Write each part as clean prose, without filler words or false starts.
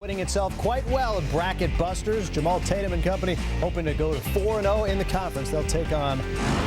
Itself quite well at Bracketbusters. Jamal Tatum and company hoping to go to 4-0 in the conference. They'll take on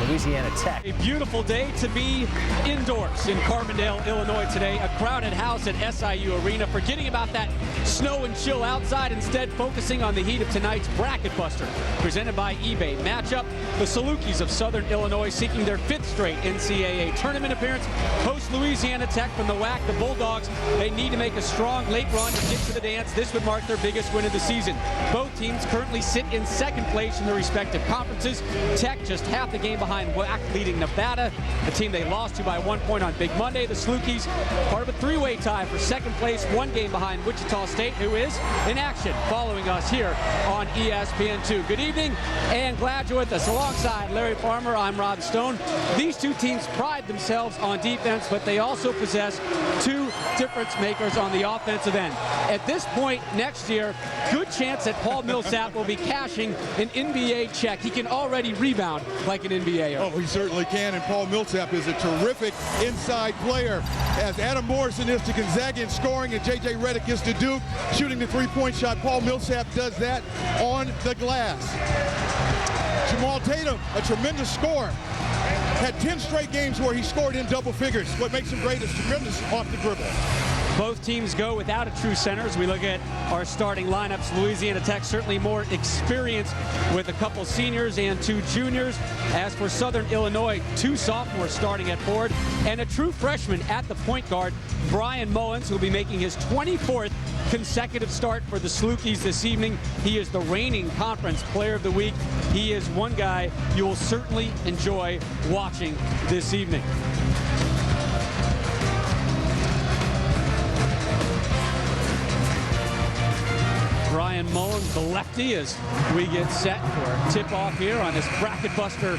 Louisiana Tech. A beautiful day to be indoors in Carbondale, Illinois today. A crowded house at SIU Arena. Forgetting about that snow and chill outside, instead focusing on the heat of tonight's Bracketbuster, presented by eBay. Matchup, the Salukis of Southern Illinois seeking their 5th straight NCAA tournament appearance. Host Louisiana Tech from the WAC. The Bulldogs, they need to make a strong late run to get to the dance. This would mark their biggest win of the season. Both teams currently sit in 2nd place in their respective conferences. Tech just half the game behind WAC, leading Nevada, the team they lost to by 1 point on Big Monday. The Salukis, part of a 3-way tie for 2nd place, 1 game behind Wichita State, who is in action following us here on ESPN2. Good evening, and glad you're with us. Alongside Larry Farmer, I'm Rod Stone. These two teams pride themselves on defense, but they also possess 2 difference makers on the offensive end. At this point next year, good chance that Paul Millsap will be cashing an NBA check. He can already rebound like an NBAer. Oh, he certainly can, and Paul Millsap is a terrific inside player. As Adam Morrison is to Gonzaga in scoring and J.J. Redick is to Duke shooting the 3-point shot, Paul Millsap does that on the glass. Jamal Tatum, a tremendous scorer, had 10 straight games where he scored in double figures. What makes him great is tremendous off the dribble. Both teams go without a true center. As we look at our starting lineups, Louisiana Tech certainly more experienced with a couple seniors and 2 juniors. As for Southern Illinois, 2 sophomores starting at forward and a true freshman at the point guard, Brian Mullins, who will be making his 24th consecutive start for the Salukis this evening. He is the reigning conference player of the week. He is one guy you will certainly enjoy watching this evening. Brian Mullins, the lefty, as we get set for tip-off here on this Bracketbuster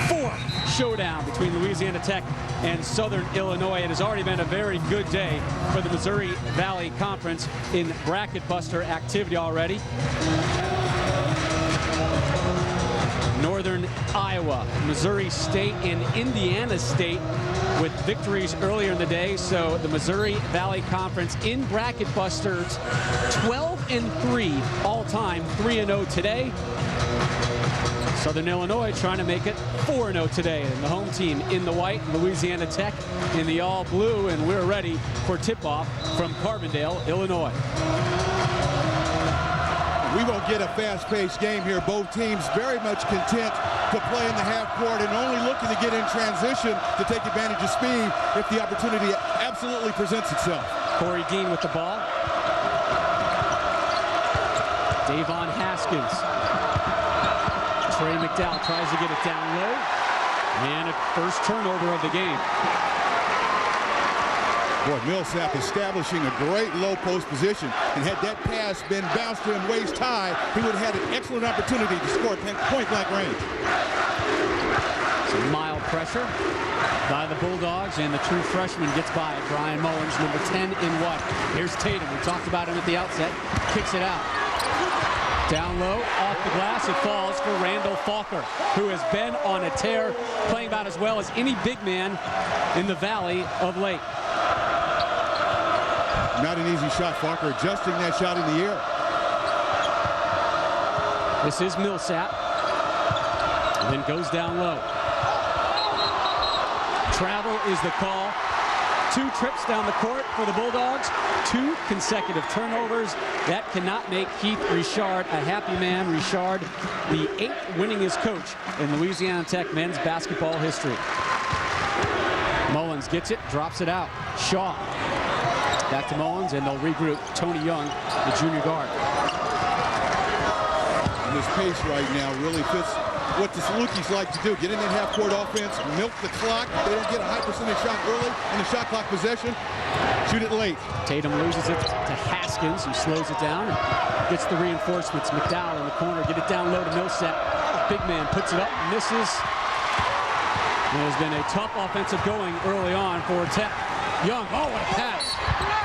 4 showdown between Louisiana Tech and Southern Illinois. It has already been a very good day for the Missouri Valley Conference in Bracketbuster activity already. Northern Iowa, Missouri State, and Indiana State with victories earlier in the day. So the Missouri Valley Conference in Bracketbusters 12-3 all time, 3-0 today. Southern Illinois trying to make it 4-0 today. And the home team in the white, Louisiana Tech in the all blue, and we're ready for tip-off from Carbondale, Illinois. We won't get a fast-paced game here. Both teams very much content to play in the half court and only looking to get in transition to take advantage of speed if the opportunity absolutely presents itself. Corey Dean with the ball. Davon Haskins. Trey McDowell tries to get it down low. And a first turnover of the game. Boy, Millsap establishing a great low post position, and had that pass been bounced to him waist high, he would have had an excellent opportunity to score at point-blank range. Some mild pressure by the Bulldogs, and the true freshman gets by Brian Mullins, number 10 in white. Here's Tatum. We talked about him at the outset. Kicks it out. Down low, off the glass, it falls for Randall Falker, who has been on a tear, playing about as well as any big man in the Valley of late. Not an easy shot. Falker adjusting that shot in the air. This is Millsap. And then goes down low. Travel is the call. 2 trips down the court for the Bulldogs. 2 consecutive turnovers. That cannot make Keith Richard a happy man. Richard, the 8th winningest coach in Louisiana Tech men's basketball history. Mullins gets it, drops it out. Shaw. Back to Mullins, and they'll regroup Tony Young, the junior guard. And this pace right now really fits what the Salukis like to do. Get in that half-court offense, milk the clock. They don't get a high percentage shot early in the shot clock possession. Shoot it late. Tatum loses it to Haskins, who slows it down. Gets the reinforcements. McDowell in the corner. Get it down low to Millsap. Big man puts it up, misses. There's been a tough offensive going early on for Tech. Young, oh, what a pass.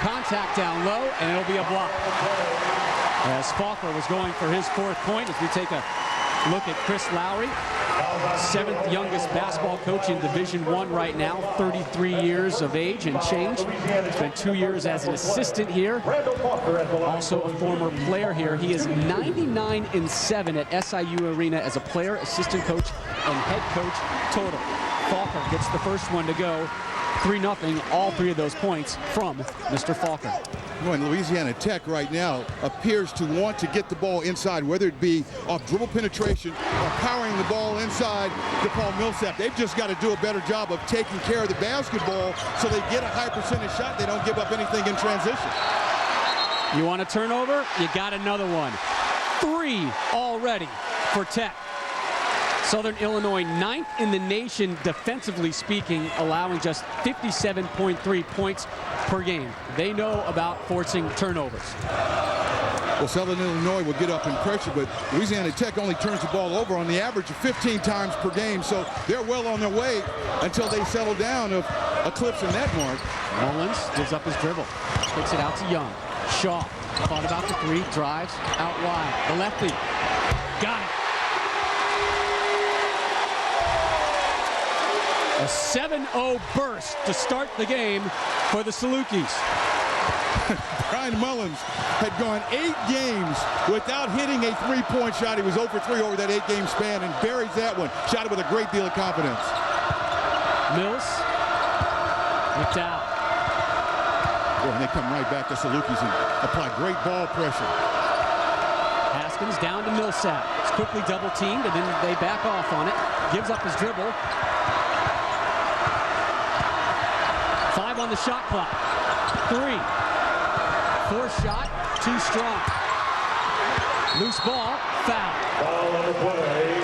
Contact down low, and it'll be a block. As Falker was going for his 4th point, as we take a look at Chris Lowry. 7th youngest basketball coach in Division I right now, 33 years of age and change. Spent 2 years as an assistant here. Also a former player here. He is 99-7 at SIU Arena as a player, assistant coach, and head coach total. Falker gets the first one to go. 3-0, all 3 of those points from Mr. Falker. Well, and Louisiana Tech right now appears to want to get the ball inside, whether it be off dribble penetration or powering the ball inside to Paul Millsap. They've just got to do a better job of taking care of the basketball so they get a high percentage shot. They don't give up anything in transition. You want a turnover? You got another one. 3 already for Tech. Southern Illinois 9th in the nation defensively speaking, allowing just 57.3 points per game. They know about forcing turnovers. Well, Southern Illinois will get up in pressure, but Louisiana Tech only turns the ball over on the average of 15 times per game, so they're well on their way until they settle down of eclipsing that mark. Mullins gives up his dribble, takes it out to Young. Shaw thought about the 3, drives out wide. The lefty got it. A 7-0 burst to start the game for the Salukis. Brian Mullins had gone 8 games without hitting a 3-point shot. He was 0 for 3 over that 8-game span and buries that one. Shot it with a great deal of confidence. Mills, McDowell. And they come right back to Salukis and apply great ball pressure. Haskins down to Millsap. It's quickly double teamed and then they back off on it. Gives up his dribble. 5 on the shot clock. 3. 4th shot, too strong. Loose ball, foul. Foul on the play.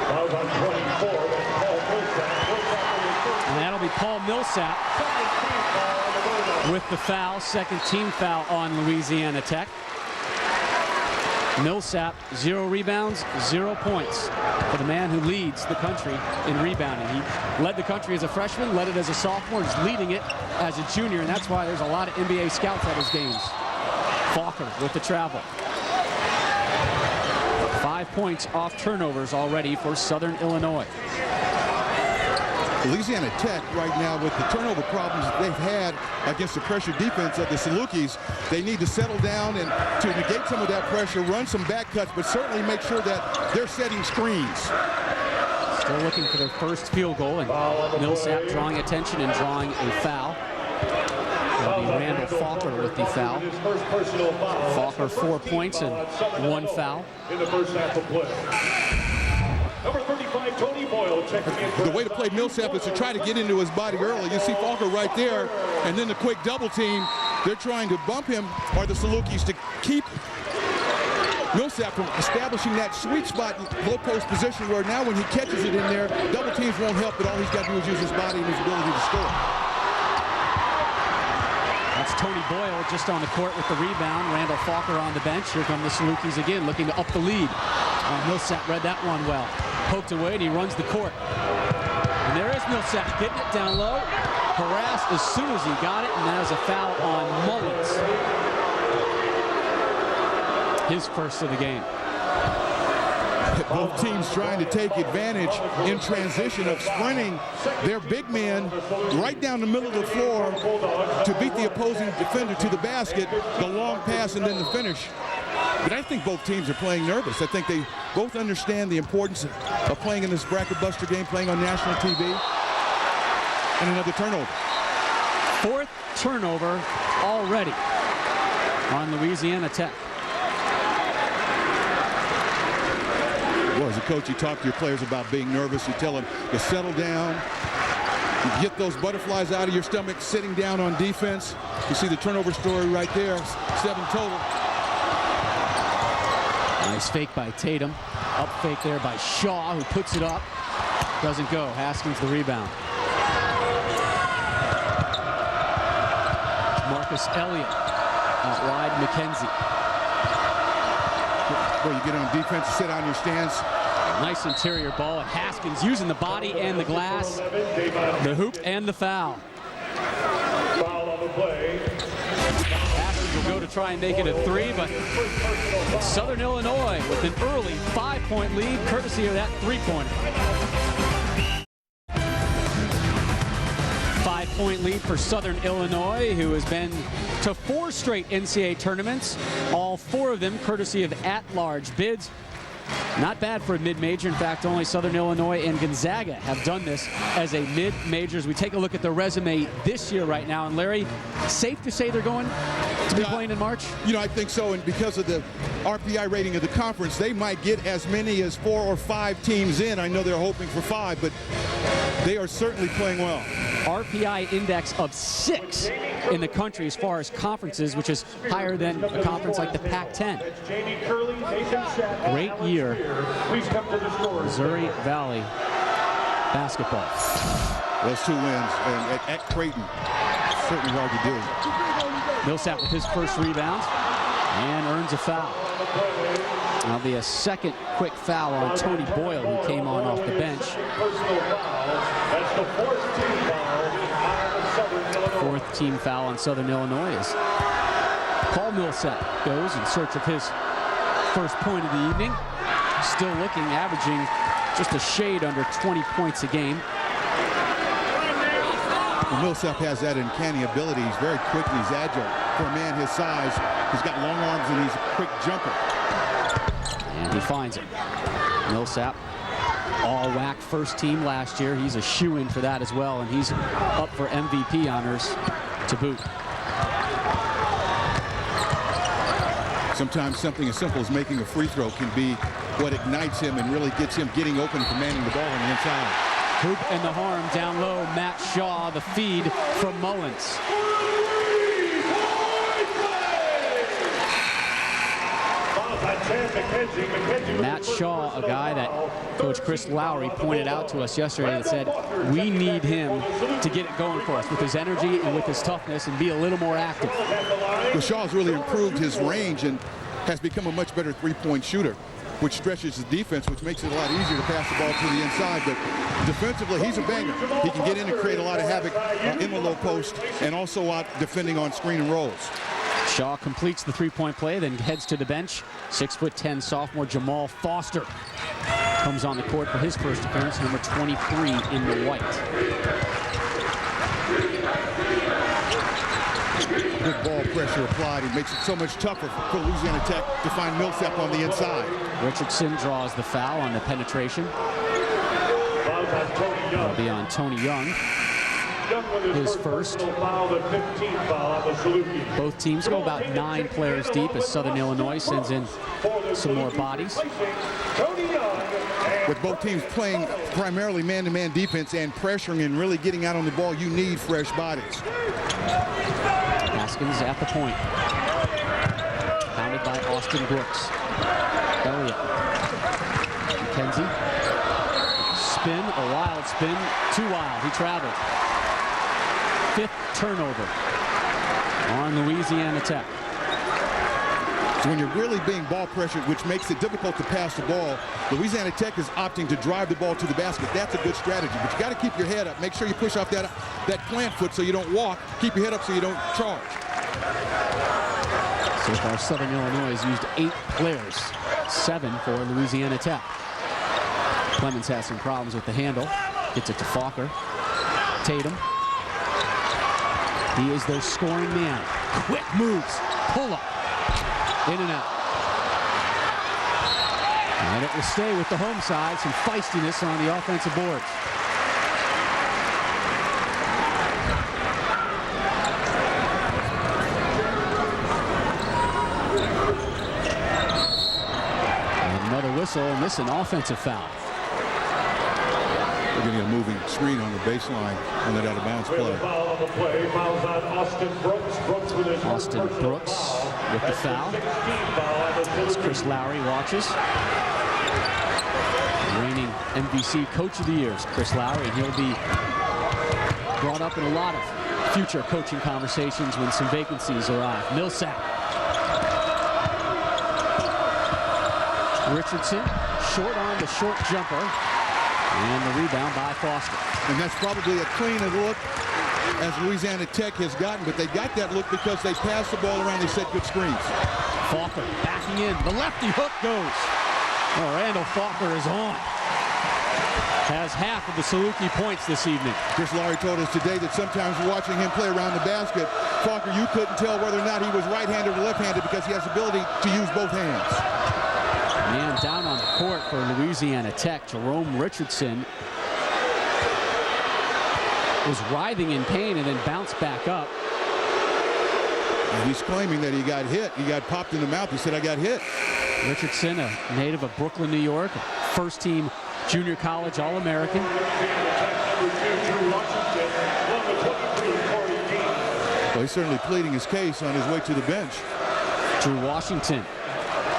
Foul on 24. Paul Millsap. And that'll be Paul Millsap with the foul. 2nd team foul on Louisiana Tech. Millsap, 0 rebounds, 0 points for the man who leads the country in rebounding. He led the country as a freshman, led it as a sophomore, he's leading it as a junior, and that's why there's a lot of NBA scouts at his games. Falker with the travel. 5 points off turnovers already for Southern Illinois. Louisiana Tech right now, with the turnover problems they've had against the pressure defense of the Salukis, they need to settle down and to negate some of that pressure, run some back cuts, but certainly make sure that they're setting screens. Still looking for their first field goal, and Millsap drawing attention and drawing a foul. It'll be Randall Falker with the foul. Falker 4 points and 1 foul. In the first half of play. Number 35, Tony Boyle, checking in. The way to play Millsap is to try to get into his body early. You see Falker right there, and then the quick double team. They're trying to bump him, or the Salukis, to keep Millsap from establishing that sweet spot low post position where now when he catches it in there, double teams won't help, but all he's got to do is use his body and his ability to score. That's Tony Boyle just on the court with the rebound. Randall Falker on the bench. Here come the Salukis again, looking to up the lead. Millsap read that one well. Poked away, and he runs the court. And there is Millsap getting it down low. Harassed as soon as he got it, and that is a foul on Mullins. His first of the game. Both teams trying to take advantage in transition of sprinting their big men right down the middle of the floor to beat the opposing defender to the basket, the long pass, and then the finish. But I think both teams are playing nervous. I think they both understand the importance of playing in this Bracketbuster game, playing on national TV. And another turnover. 4th turnover already on Louisiana Tech. Well, as a coach, you talk to your players about being nervous. You tell them to settle down. You get those butterflies out of your stomach sitting down on defense. You see the turnover story right there, 7 total. Nice fake by Tatum. Up fake there by Shaw, who puts it up. Doesn't go. Haskins the rebound. Marcus Elliott out wide. McKenzie. Well, you get on defense, sit on your stance. Nice interior ball. And Haskins using the body and the glass, the hoop and the foul. Foul on the play. Haskins will go to try and make it a 3, but Southern Illinois with an early 5-point lead, courtesy of that 3-pointer. 5-point lead for Southern Illinois, who has been to 4 straight NCAA tournaments, all 4 of them courtesy of at-large bids. Not bad for a mid-major. In fact, only Southern Illinois and Gonzaga have done this as a mid-major. As we take a look at the resume this year right now, and Larry, safe to say they're going to be playing in March? You know, I think so, and because of the RPI rating of the conference, they might get as many as 4 or 5 teams in. I know they're hoping for 5, but they are certainly playing well. RPI index of 6 in the country as far as conferences, which is higher than a conference like the Pac-10. Great year, Missouri Valley basketball. Those 2 wins at Creighton, certainly hard to do. Millsap with his first rebound and earns a foul. That'll be a second quick foul on Tony Boyle, who came on off the bench. Fourth team foul on Southern Illinois as Paul Millsap goes in search of his first point of the evening. Still looking, averaging just a shade under 20 points a game. Well, Millsap has that uncanny ability. He's very quick and he's agile. For a man his size, he's got long arms and he's a quick jumper. And he finds it. Millsap, all WAC first team last year. He's a shoo-in for that as well, and he's up for MVP honors to boot. Sometimes something as simple as making a free throw can be what ignites him and really gets him getting open and commanding the ball on the inside. Hoop and the harm down low. Matt Shaw, the feed from Mullins. Matt Shaw, a guy that Coach Chris Lowry pointed out to us yesterday and said, we need him to get it going for us with his energy and with his toughness and be a little more active. Well, Shaw's really improved his range and has become a much better three-point shooter, which stretches his defense, which makes it a lot easier to pass the ball to the inside. But defensively, he's a banger. He can get in and create a lot of havoc in the low post and also out defending on screen and rolls. Shaw completes the three-point play, then heads to the bench. 6'10" sophomore Jamal Foster comes on the court for his first appearance, number 23 in the white. Good ball pressure applied. He makes it so much tougher for Louisiana Tech to find Millsap on the inside. Richardson draws the foul on the penetration. It'll be on Tony Young. His first. Both teams go about 9 players deep as Southern Illinois sends in some more bodies. With both teams playing primarily man-to-man defense and pressuring and really getting out on the ball, you need fresh bodies. Haskins at the point. Pounded by Austin Brooks. Elliott. McKenzie. Spin, a wild spin. Too wild. He traveled. 5th turnover on Louisiana Tech. So when you're really being ball pressured, which makes it difficult to pass the ball, Louisiana Tech is opting to drive the ball to the basket. That's a good strategy, but you got to keep your head up. Make sure you push off that plant foot so you don't walk. Keep your head up so you don't charge. So far, Southern Illinois has used 8 players, 7 for Louisiana Tech. Clemens has some problems with the handle. Gets it to Falker. Tatum. He is their scoring man. Quick moves. Pull up. In and out. And it will stay with the home side. Some feistiness on the offensive boards. And another whistle, and this an offensive foul. We're getting a moving screen on the baseline on that out-of-bounds play. Austin Brooks with the foul. As Chris Lowry watches. Reigning MVC Coach of the Year, Chris Lowry, and he'll be brought up in a lot of future coaching conversations when some vacancies arrive. Millsap. Richardson, short on the short jumper. And the rebound by Foster. And that's probably a cleaner look as Louisiana Tech has gotten, but they got that look because they passed the ball around. They set good screens. Faulkner backing in. The lefty hook goes. Oh, Randall Faulkner is on. Has half of the Saluki points this evening. Chris Laurie told us today that sometimes watching him play around the basket, Faulkner, you couldn't tell whether or not he was right-handed or left-handed because he has the ability to use both hands. Man down on the court for Louisiana Tech. Jerome Richardson was writhing in pain and then bounced back up. And he's claiming that he got hit. He got popped in the mouth. He said, I got hit. Richardson, a native of Brooklyn, New York, first-team junior college All-American. Well, he's certainly pleading his case on his way to the bench. Drew Washington,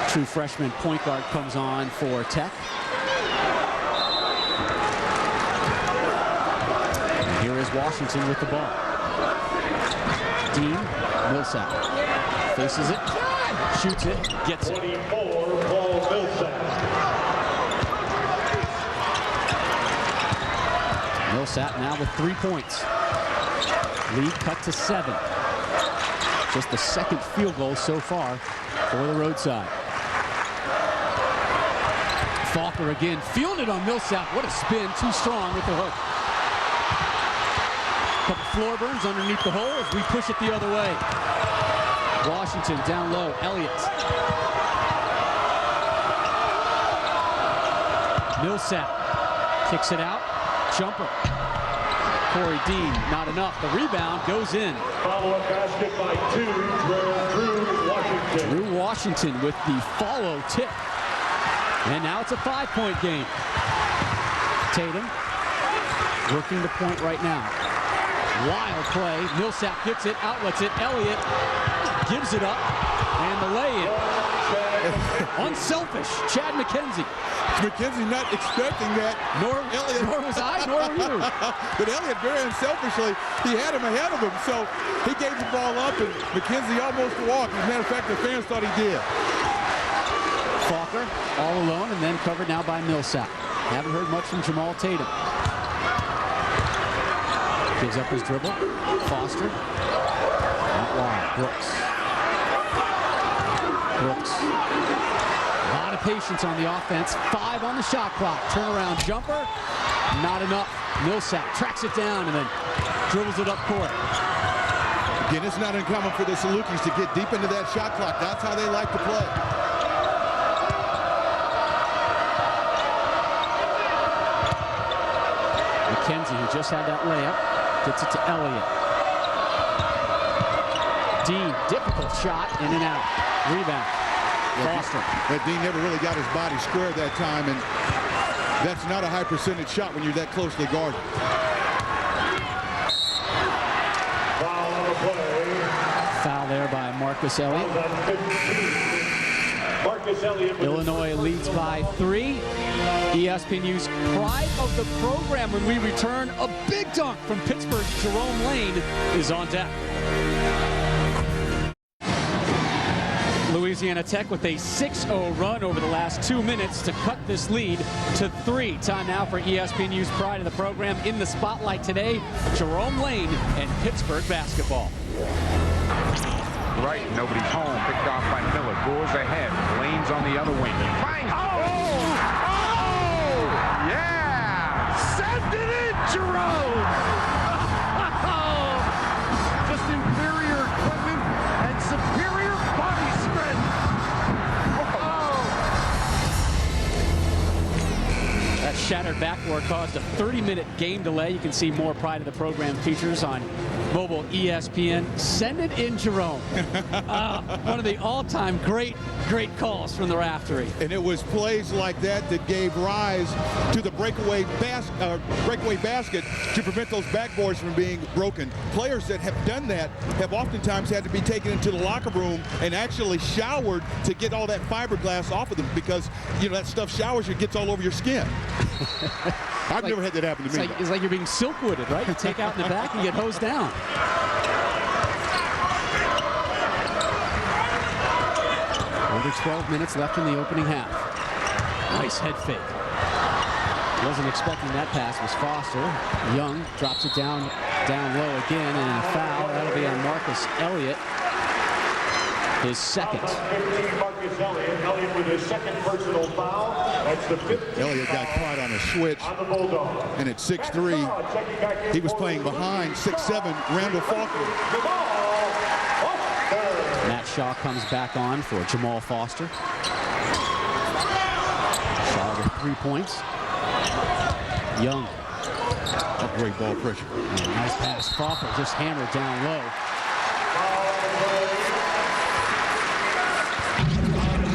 true freshman point guard, comes on for Tech. And here is Washington with the ball. Dean Millsap faces it, shoots it, gets it. 24, Paul Millsap. Millsap now with 3 points. Lead cut to 7. Just the second field goal so far for the road side. Faulkner again, feeling it on Millsap. What a spin, too strong with the hook. Couple floor burns underneath the hole as we push it the other way. Washington down low, Elliott. Millsap kicks it out, jumper. Corey Dean, not enough. The rebound goes in. Follow-up basket by 2, Drew Washington. Drew Washington with the follow tip. And now it's a 5-point game. Tatum working the point right now. Wild play. Millsap gets it, outlets it. Elliott gives it up. And the lay-in. Unselfish. Chad McKenzie. McKenzie not expecting that. Nor was I, nor were you. But Elliott very unselfishly, he had him ahead of him. So he gave the ball up, and McKenzie almost walked. As a matter of fact, the fans thought he did. Faulkner all alone and then covered now by Millsap. Haven't heard much from Jamal Tatum. Gives up his dribble. Foster. Out wide. Brooks. A lot of patience on the offense. 5 on the shot clock. Turnaround jumper. Not enough. Millsap tracks it down and then dribbles it up court. Again, it's not uncommon for the Salukis to get deep into that shot clock. That's how they like to play. McKenzie, who just had that layup, gets it to Elliott. Dean, difficult shot, in and out. Rebound. Foster. But Dean never really got his body square that time, and that's not a high percentage shot when you're that closely guarded. Foul on the play. Foul there by Marcus Elliott. Marcus Elliott. Illinois leads by 3. ESPNU's pride of the program when we return. A big dunk from Pittsburgh's Jerome Lane is on deck. Louisiana Tech with a 6-0 run over the last 2 minutes to cut this lead to 3. Time now for ESPNU's pride of the program. In the spotlight today, Jerome Lane and Pittsburgh basketball. Right, nobody's home. Picked off by Miller. Goes ahead. Lane's on the other wing. Bangs. Oh! Yeah! Send it in, Jerome! Just inferior equipment and superior body strength. That shattered backboard caused a 30-minute game delay. You can see more pride of the program features on mobile ESPN. Send it in, Jerome. One of the all-time great calls from the raftery. And it was plays like that that gave rise to the breakaway basket to prevent those backboards from being broken. Players that have done that have oftentimes had to be taken into the locker room and actually showered to get all that fiberglass off of them, because you know that stuff showers you, gets all over your skin. I've never had that happen to me. It's like you're being silkwooded, right? You take out in the back and get hosed down. Under 12 minutes left in the opening half. Nice head fake. Wasn't expecting that pass, was Foster. Young drops it down low again, and a foul. That'll be on Marcus Elliott. His second. Marcus Elliott. Elliott with his second personal foul. That's the 15th. Elliott got caught on a switch, and at 6'3", he was playing behind 6'7", Randall Faulkner. Matt Shaw comes back on for Jamal Foster. Shaw with 3 points. Young. A great ball pressure. Nice pass. Faulkner just hammered down low.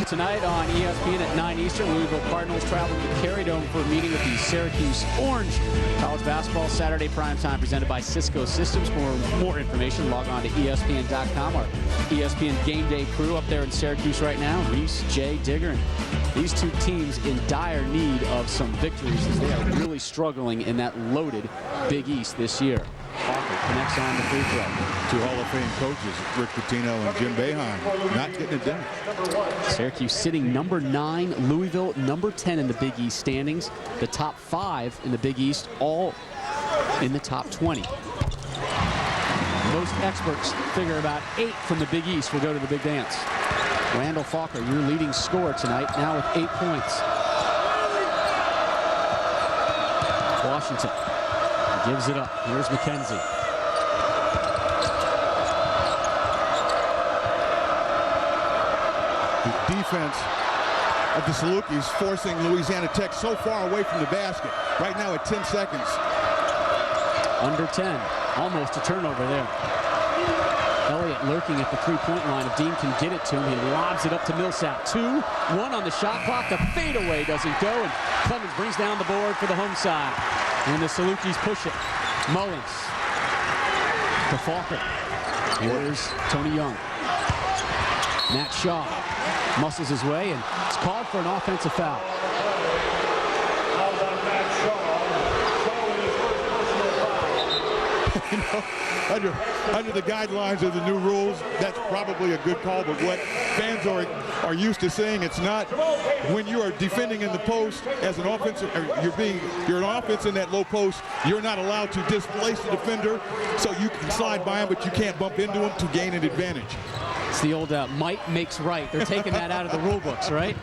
Tonight on ESPN at 9 Eastern, Louisville Cardinals travel to Carey Dome for a meeting with the Syracuse Orange. College basketball Saturday primetime presented by Cisco Systems. For more information, log on to ESPN.com. Our ESPN Game Day crew up there in Syracuse right now. Reese, Jay, Digger, and these two teams in dire need of some victories as they are really struggling in that loaded Big East this year. Faulkner connects on the free throw. Two Hall of Fame coaches, Rick Pitino and Jim Boeheim, not getting it done. Syracuse sitting number 9, Louisville number 10 in the Big East standings. The top 5 in the Big East, all in the top 20. Most experts figure about 8 from the Big East will go to the big dance. Randall Faulkner, your leading scorer tonight, now with 8 points. Washington gives it up. Here's McKenzie. The defense of the Salukis forcing Louisiana Tech so far away from the basket. Right now at 10 seconds. Under 10. Almost a turnover there. Elliott lurking at the three-point line. If Dean can get it to him, he lobs it up to Millsap. 2-1 on the shot clock. The fadeaway doesn't go, and Clemens brings down the board for the home side. And the Salukis push it. Mullins to Faulkner. Here's Tony Young. Matt Shaw muscles his way, and it's called for an offensive foul. You know, under the guidelines of the new rules, that's probably a good call, but what fans are used to saying, it's not. When you are defending in the post as an offensive, you're an offense in that low post, you're not allowed to displace the defender, so you can slide by him, but you can't bump into him to gain an advantage. It's the old might makes right. They're taking that out of the rule books, right?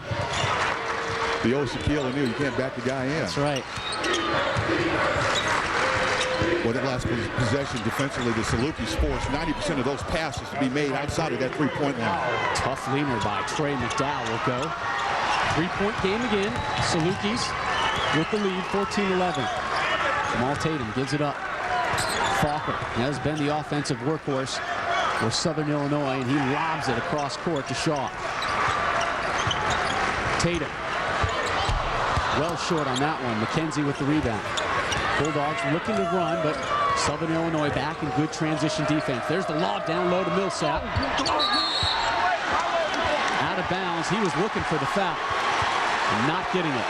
The old Shaquille O'Neal, you can't back the guy in. That's right. Well, that last possession defensively, the Salukis forced 90% of those passes to be made outside of that three-point line. Tough leaner by Trey McDowell will go. 3-point game again. Salukis with the lead, 14-11. Jamal Tatum gives it up. Faulkner has been the offensive workhorse for Southern Illinois, and he lobs it across court to Shaw. Tatum. Well short on that one. McKenzie with the rebound. Bulldogs looking to run, but Southern Illinois back in good transition defense. There's the lob down low to Millsap. Out of bounds. He was looking for the foul. Not getting it.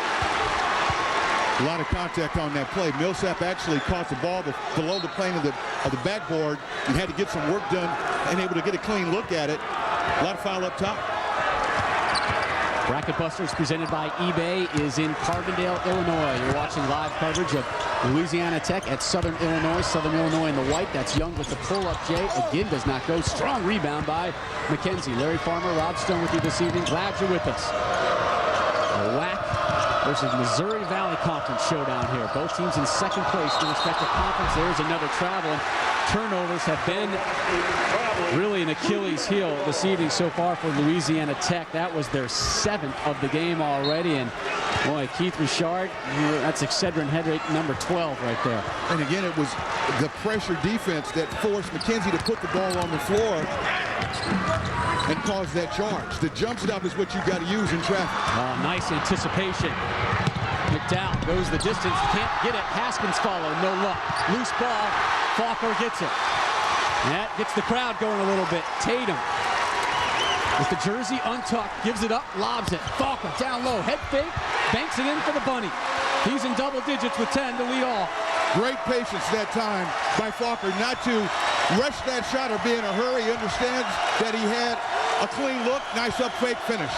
A lot of contact on that play. Millsap actually caught the ball below the plane of the backboard and had to get some work done and able to get a clean look at it. A lot of foul up top. Bracketbuster is presented by eBay, is in Carbondale, Illinois. You're watching live coverage of Louisiana Tech at Southern Illinois. Southern Illinois in the white. That's Young with the pull-up. Jay again does not go. Strong rebound by McKenzie. Larry Farmer, Rob Stone with you this evening. Glad you're with us. WAC versus Missouri Valley Conference showdown here. Both teams in second place in respective conference. There's another travel. Turnovers have been really an Achilles heel this evening so far for Louisiana Tech. That was their 7th of the game already. And boy, Keith Richard, that's Excedrin Hedrick, number 12 right there. And again, it was the pressure defense that forced McKenzie to put the ball on the floor and cause that charge. The jump stop is what you've got to use in traffic. Oh, nice anticipation. McDowell goes the distance, can't get it. Haskins follow, no luck. Loose ball, Faulkner gets it. That gets the crowd going a little bit. Tatum with the jersey untucked, gives it up, lobs it. Faulkner down low, head fake, banks it in for the bunny. He's in double digits with 10 to lead all. Great patience that time by Faulkner not to rush that shot or be in a hurry. He understands that he had a clean look. Nice up fake finish.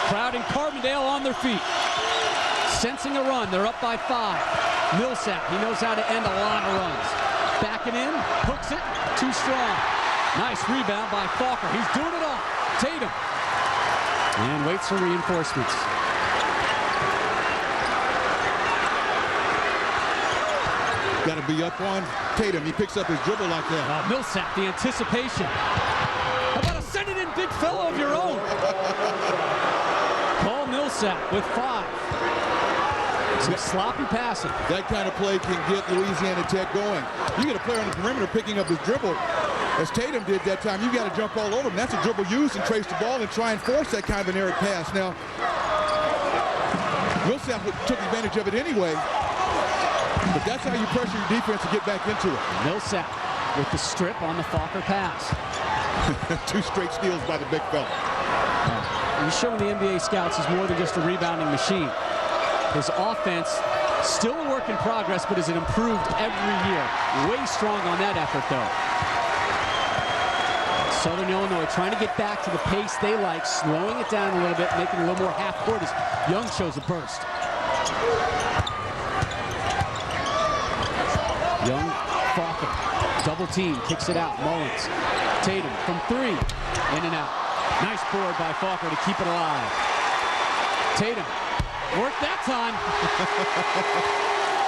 Crowd in Carbondale on their feet. sensing a run. They're up by 5. Millsap, he knows how to end a lot of runs. Backing in, hooks it, too strong. Nice rebound by Falker. He's doing it all. Tatum. And waits for reinforcements. Got to be up on Tatum. He picks up his dribble like that. Millsap, the anticipation. How about a send it in big fellow of your own? Paul Millsap with 5. Some sloppy passing. That kind of play can get Louisiana Tech going. You get a player on the perimeter picking up his dribble, as Tatum did that time. You got to jump all over him. That's a dribble used and trace the ball and try and force that kind of an errant pass. Now, Millsap took advantage of it anyway, but that's how you pressure your defense to get back into it. Millsap with the strip on the Falker pass. 2 straight steals by the big fella. He's showing the NBA scouts he's more than just a rebounding machine. His offense, still a work in progress, but has improved every year. Way strong on that effort, though. Southern Illinois trying to get back to the pace they like, slowing it down a little bit, making it a little more half-court as Young shows a burst. Young, Falker, double team, kicks it out. Mullins, Tatum from 3, in and out. Nice board by Falker to keep it alive. Tatum. Worked that time.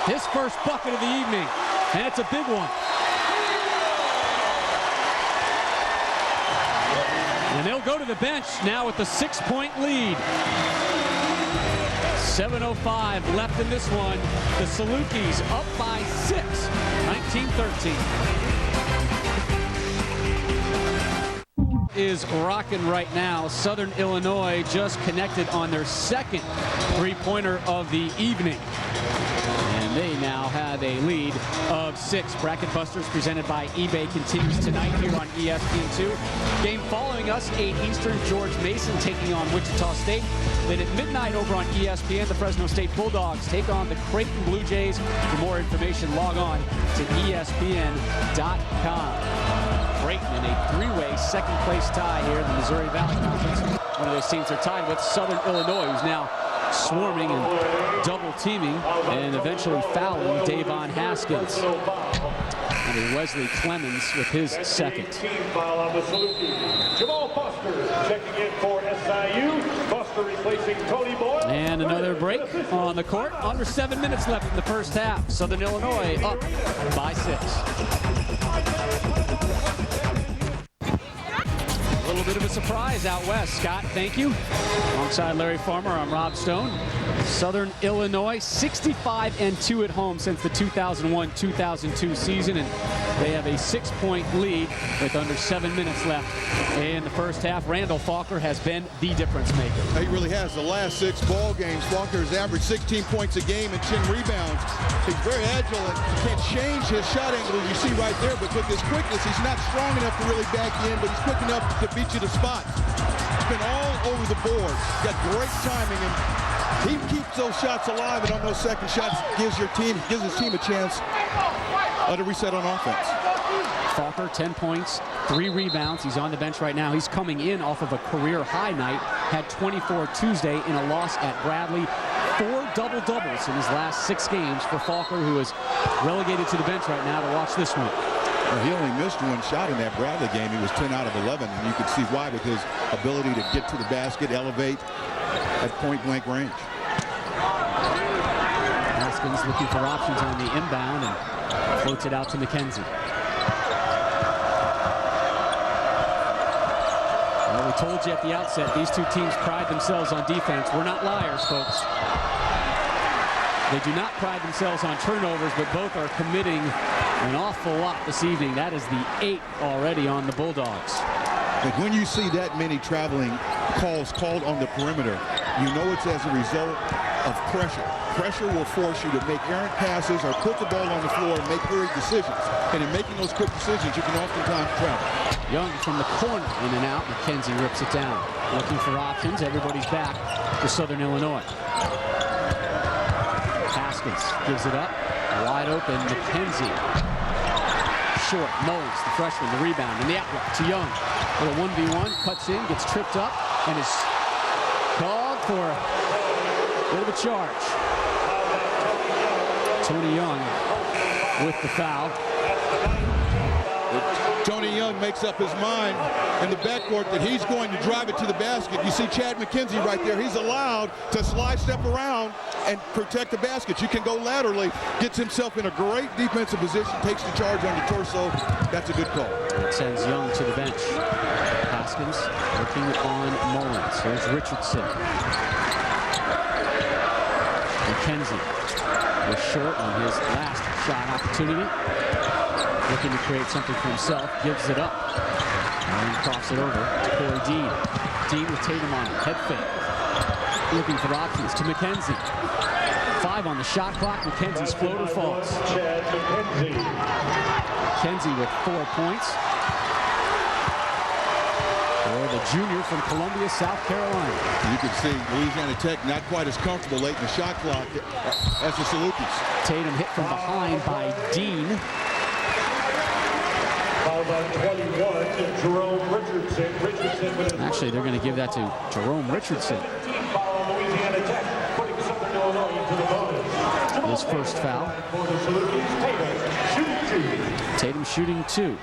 His first bucket of the evening, and it's a big one. And they'll go to the bench now with a 6-point lead. 7:05 left in this one. The Salukis up by 6, 19-13. Is rocking right now. Southern Illinois just connected on their second three-pointer of the evening. And they now have a lead of 6. Bracket Busters presented by eBay continues tonight here on ESPN2. Game following us, 8 Eastern, George Mason taking on Wichita State. Then at midnight over on ESPN, the Fresno State Bulldogs take on the Creighton Blue Jays. For more information, log on to ESPN.com. Creighton in a 3-way second-place tie here in the Missouri Valley Conference. One of those teams are tied with Southern Illinois, who's now swarming and double-teaming and eventually fouling Davon Haskins. And Wesley Clemens with his second. Team foul on the Saluki. Jamal Buster checking in for SIU. Buster replacing Tony Boyle. And another break on the court. Under 7 minutes left in the first half. Southern Illinois up by 6. A little bit of a surprise out west. Scott, thank you. Alongside Larry Farmer, I'm Rob Stone. Southern Illinois 65-2 at home since the 2001-2002 season, and they have a 6-point lead with under 7 minutes left in the first half. Randall Falker has been the difference maker. He really has. The last 6 ball games, Falker has averaged 16 points a game and 10 rebounds. He's very agile and can change his shot angle, as you see right there, but with his quickness, he's not strong enough to really back in, but he's quick enough to beat you to spot. He's been all over the board. Got great timing, and he keeps those shots alive, and on those second shots gives his team a chance to reset on offense. Falker, 10 points, 3 rebounds. He's on the bench right now. He's coming in off of a career high night. Had 24 Tuesday in a loss at Bradley. 4 double-doubles in his last 6 games for Falker, who is relegated to the bench right now to watch this one. Well, he only missed 1 shot in that Bradley game. He was 10 out of 11, and you could see why, with his ability to get to the basket, elevate at point-blank range. Haskins looking for options on the inbound and floats it out to McKenzie. Well, we told you at the outset, these two teams pride themselves on defense. We're not liars, folks. They do not pride themselves on turnovers, but both are committing an awful lot this evening. That is the 8th already on the Bulldogs. And when you see that many traveling calls called on the perimeter, you know it's as a result of pressure. Pressure will force you to make errant passes or put the ball on the floor and make hurried decisions. And in making those quick decisions, you can oftentimes travel. Young from the corner, in and out. McKenzie rips it down. Looking for options. Everybody's back to Southern Illinois. Haskins gives it up. Wide open, McKenzie. Short, Mullins, the freshman, the rebound, and the outlet to Young. With a 1v1, cuts in, gets tripped up, and is called for Bit of a charge. Tony Young with the foul. Tony Young makes up his mind in the backcourt that he's going to drive it to the basket. You see Chad McKenzie right there. He's allowed to slide step around and protect the basket. You can go laterally, gets himself in a great defensive position, takes the charge on the torso. That's a good call. It sends Young to the bench. Haskins working on Mullins. Here's Richardson. McKenzie was short on his last shot opportunity. Looking to create something for himself, gives it up. And crosses it over to Corey Dean. Dean with Tatum on it, head fake. Looking for options to McKenzie. 5 on the shot clock, McKenzie's floater falls. McKenzie with 4 points. For the junior from Columbia, South Carolina. You can see Louisiana Tech not quite as comfortable late in the shot clock as the Salukis. Tatum hit from behind by Dean. Jerome Richardson. Actually, they're going to give that to Jerome Richardson. His first foul. Tatum shooting 2.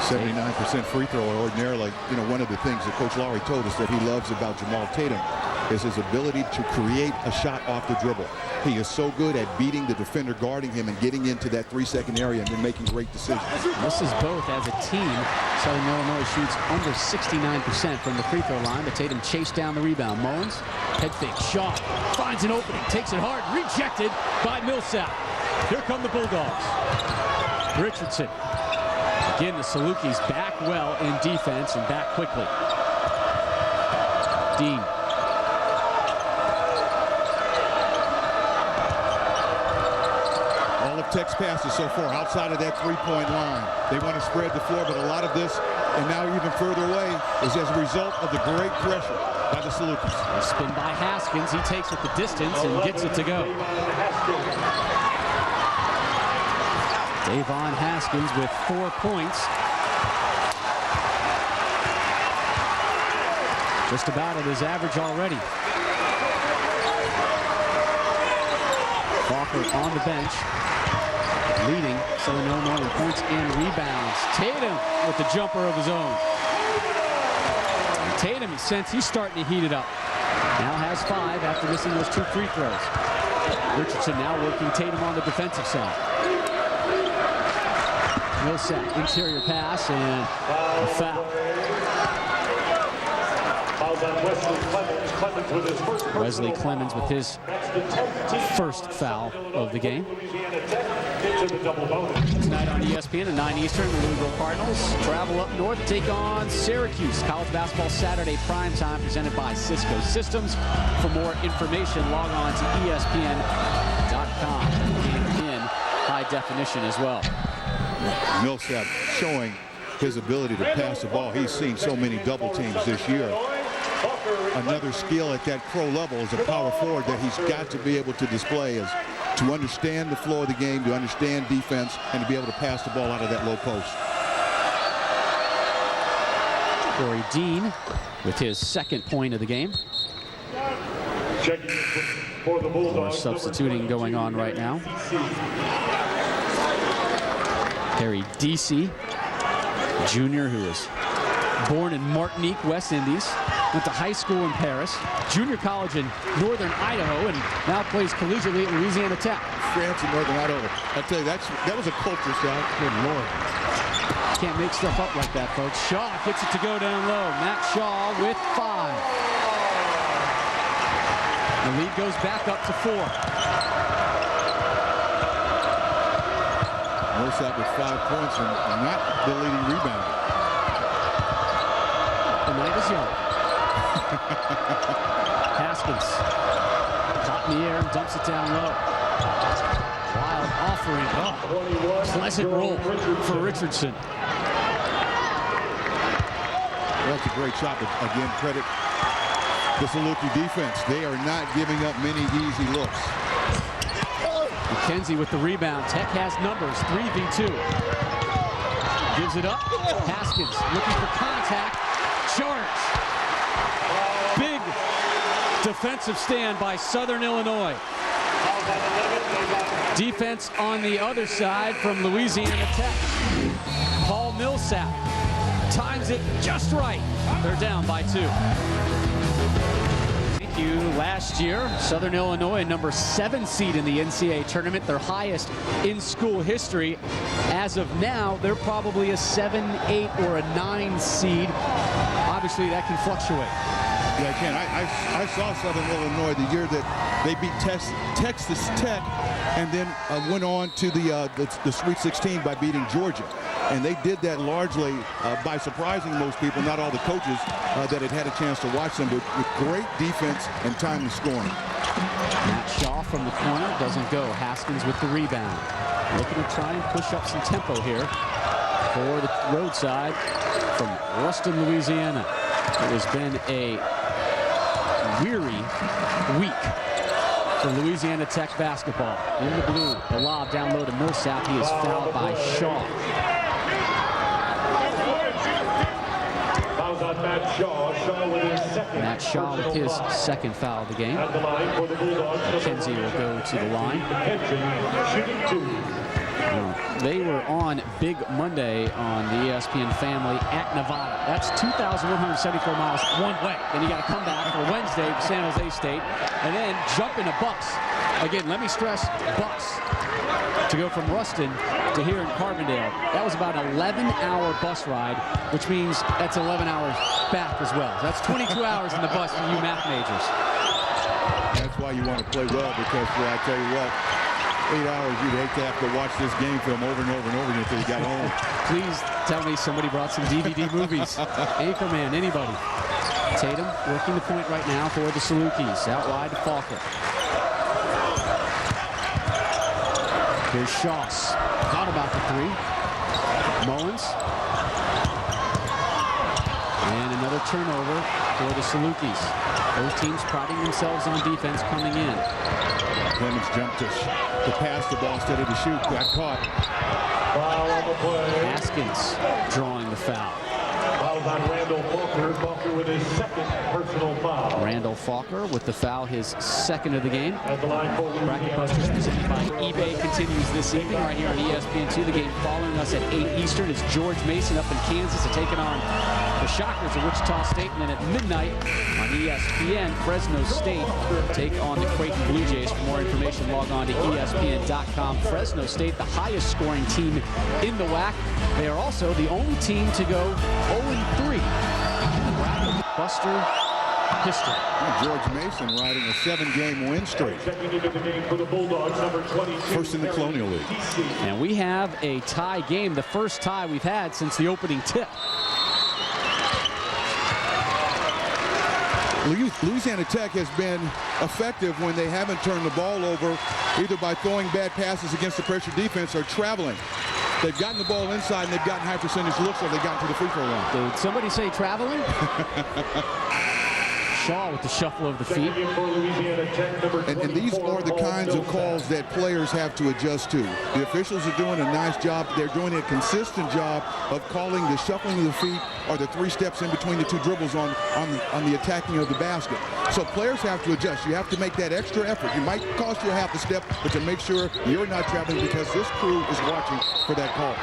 .79% free thrower ordinarily. You know, one of the things that Coach Lowry told us that he loves about Jamal Tatum is his ability to create a shot off the dribble. He is so good at beating the defender guarding him and getting into that 3-second area and then making great decisions. This is both as a team. Southern Illinois shoots under 69% from the free throw line, but Tatum chased down the rebound. Mullins, head fake, shot, finds an opening, takes it hard, rejected by Millsap. Here come the Bulldogs. Richardson. Again, the Salukis back well in defense and back quickly. Dean. All of Tech's passes so far outside of that three-point line. They want to spread the floor, but a lot of this, and now even further away, is as a result of the great pressure by the Salukis. A spin by Haskins. He takes it the distance and gets it to go. Davon Haskins with 4 points. Just about at his average already. Walker on the bench, leading Southern Illinois in points and rebounds. Tatum with the jumper of his own. And Tatum, since he's starting to heat it up, now has 5 after missing those 2 free throws. Richardson now working Tatum on the defensive side. Millsap, interior pass, and a foul. Wesley Clemens with his first foul of the game. Tonight on ESPN at 9 Eastern, the Louisville Cardinals travel up north to take on Syracuse. College basketball Saturday primetime presented by Cisco Systems. For more information, log on to ESPN.com. In high definition as well. Millsap showing his ability to pass the ball. He's seen so many double teams this year. Another skill at that pro level as a power forward that he's got to be able to display is to understand the flow of the game, to understand defense, and to be able to pass the ball out of that low post. Corey Dean with his second point of the game. More substituting going on right now. Harry Deasy, junior, who was born in Martinique, West Indies, went to high school in Paris, junior college in northern Idaho, and now plays collegiately at Louisiana Tech. France and northern Idaho. I tell you, that was a culture shot. Good Lord. Can't make stuff up like that, folks. Shaw gets it to go down low. Matt Shaw with 5. The lead goes back up to 4. Millsap with 5 points and not the leading rebounder. The night is young. Haskins caught in the air and dumps it down low. Wild offering. Oh, pleasant roll for Richardson. Well, that's a great shot, but again, credit the Saluki defense. They are not giving up many easy looks. McKenzie with the rebound. Tech has numbers, 3v2. Gives it up. Haskins looking for contact. charge. Big defensive stand by Southern Illinois. Defense on the other side from Louisiana Tech. Paul Millsap times it just right. They're down by 2. Thank you. Last year, Southern Illinois, number 7 seed in the NCAA tournament, their highest in school history. As of now, they're probably a 7, 8, or a 9 seed. Obviously, that can fluctuate. Yeah, I can. I saw Southern Illinois the year that they beat Texas Tech and then went on to the Sweet 16 by beating Georgia. And they did that largely by surprising most people, not all the coaches that had a chance to watch them, but with great defense and timely scoring. Matt Shaw from the corner doesn't go. Haskins with the rebound. Looking to try and push up some tempo here for the roadside from Ruston, Louisiana. It has been a weary week for Louisiana Tech basketball. In the blue, the lob down low to Millsap. He is fouled by Shaw. Fouls on Matt Shaw. Shaw with his second. Matt Shaw with his second foul of the game. At the line for the Bulldogs. McKenzie will go to the line. McKenzie shooting 2. They were on Big Monday on the ESPN family at Nevada. That's 2,174 miles one way. Then you got to come back for Wednesday to San Jose State and then jump in a bus. Again, let me stress, bus to go from Ruston to here in Carbondale. That was about an 11-hour bus ride, which means that's 11 hours back as well. That's 22 hours in the bus for you math majors. That's why you want to play well, because, well, I tell you what, 8 hours, you'd hate to have to watch this game film over and over and over again until you got home. Please tell me somebody brought some DVD movies. Anchorman, anybody. Tatum working the point right now for the Salukis. Out wide to Falker. Here's Shaws. Thought about the 3. Mullins. And another turnover for the Salukis. Both teams priding themselves on defense coming in. Clemens jumped to pass the ball instead of to shoot. Got caught. Foul on the play. Haskins drawing the foul. Fouls on Randall Falker. Falker with his second personal foul. Randall Falker with the foul, his second of the game. At the line for Bracketbusters presented by eBay continues this evening right here on ESPN2. The game following us at 8 Eastern is George Mason up in Kansas to take it on the Shockers of Wichita State. And then at midnight on ESPN, Fresno State take on the Creighton Blue Jays. For more information, log on to ESPN.com. Fresno State, the highest scoring team in the WAC. They are also the only team to go 0-3 in the Bracketbuster history. George Mason riding a 7-game win streak. checking into the game for the Bulldogs, number 22. First in the Colonial League. And we have a tie game, the first tie we've had since the opening tip. Louisiana Tech has been effective when they haven't turned the ball over, either by throwing bad passes against the pressure defense or traveling. They've gotten the ball inside and they've gotten high percentage looks, or they've gotten to the free throw line. Did somebody say traveling? Shaw with the shuffle of the feet. And these are the kinds of calls that players have to adjust to. The officials are doing a nice job. They're doing a consistent job of calling the shuffling of the feet or the 3 steps in between the 2 dribbles on the attacking of the basket. So players have to adjust. You have to make that extra effort. It might cost you a half a step, but to make sure you're not traveling, because this crew is watching for that call.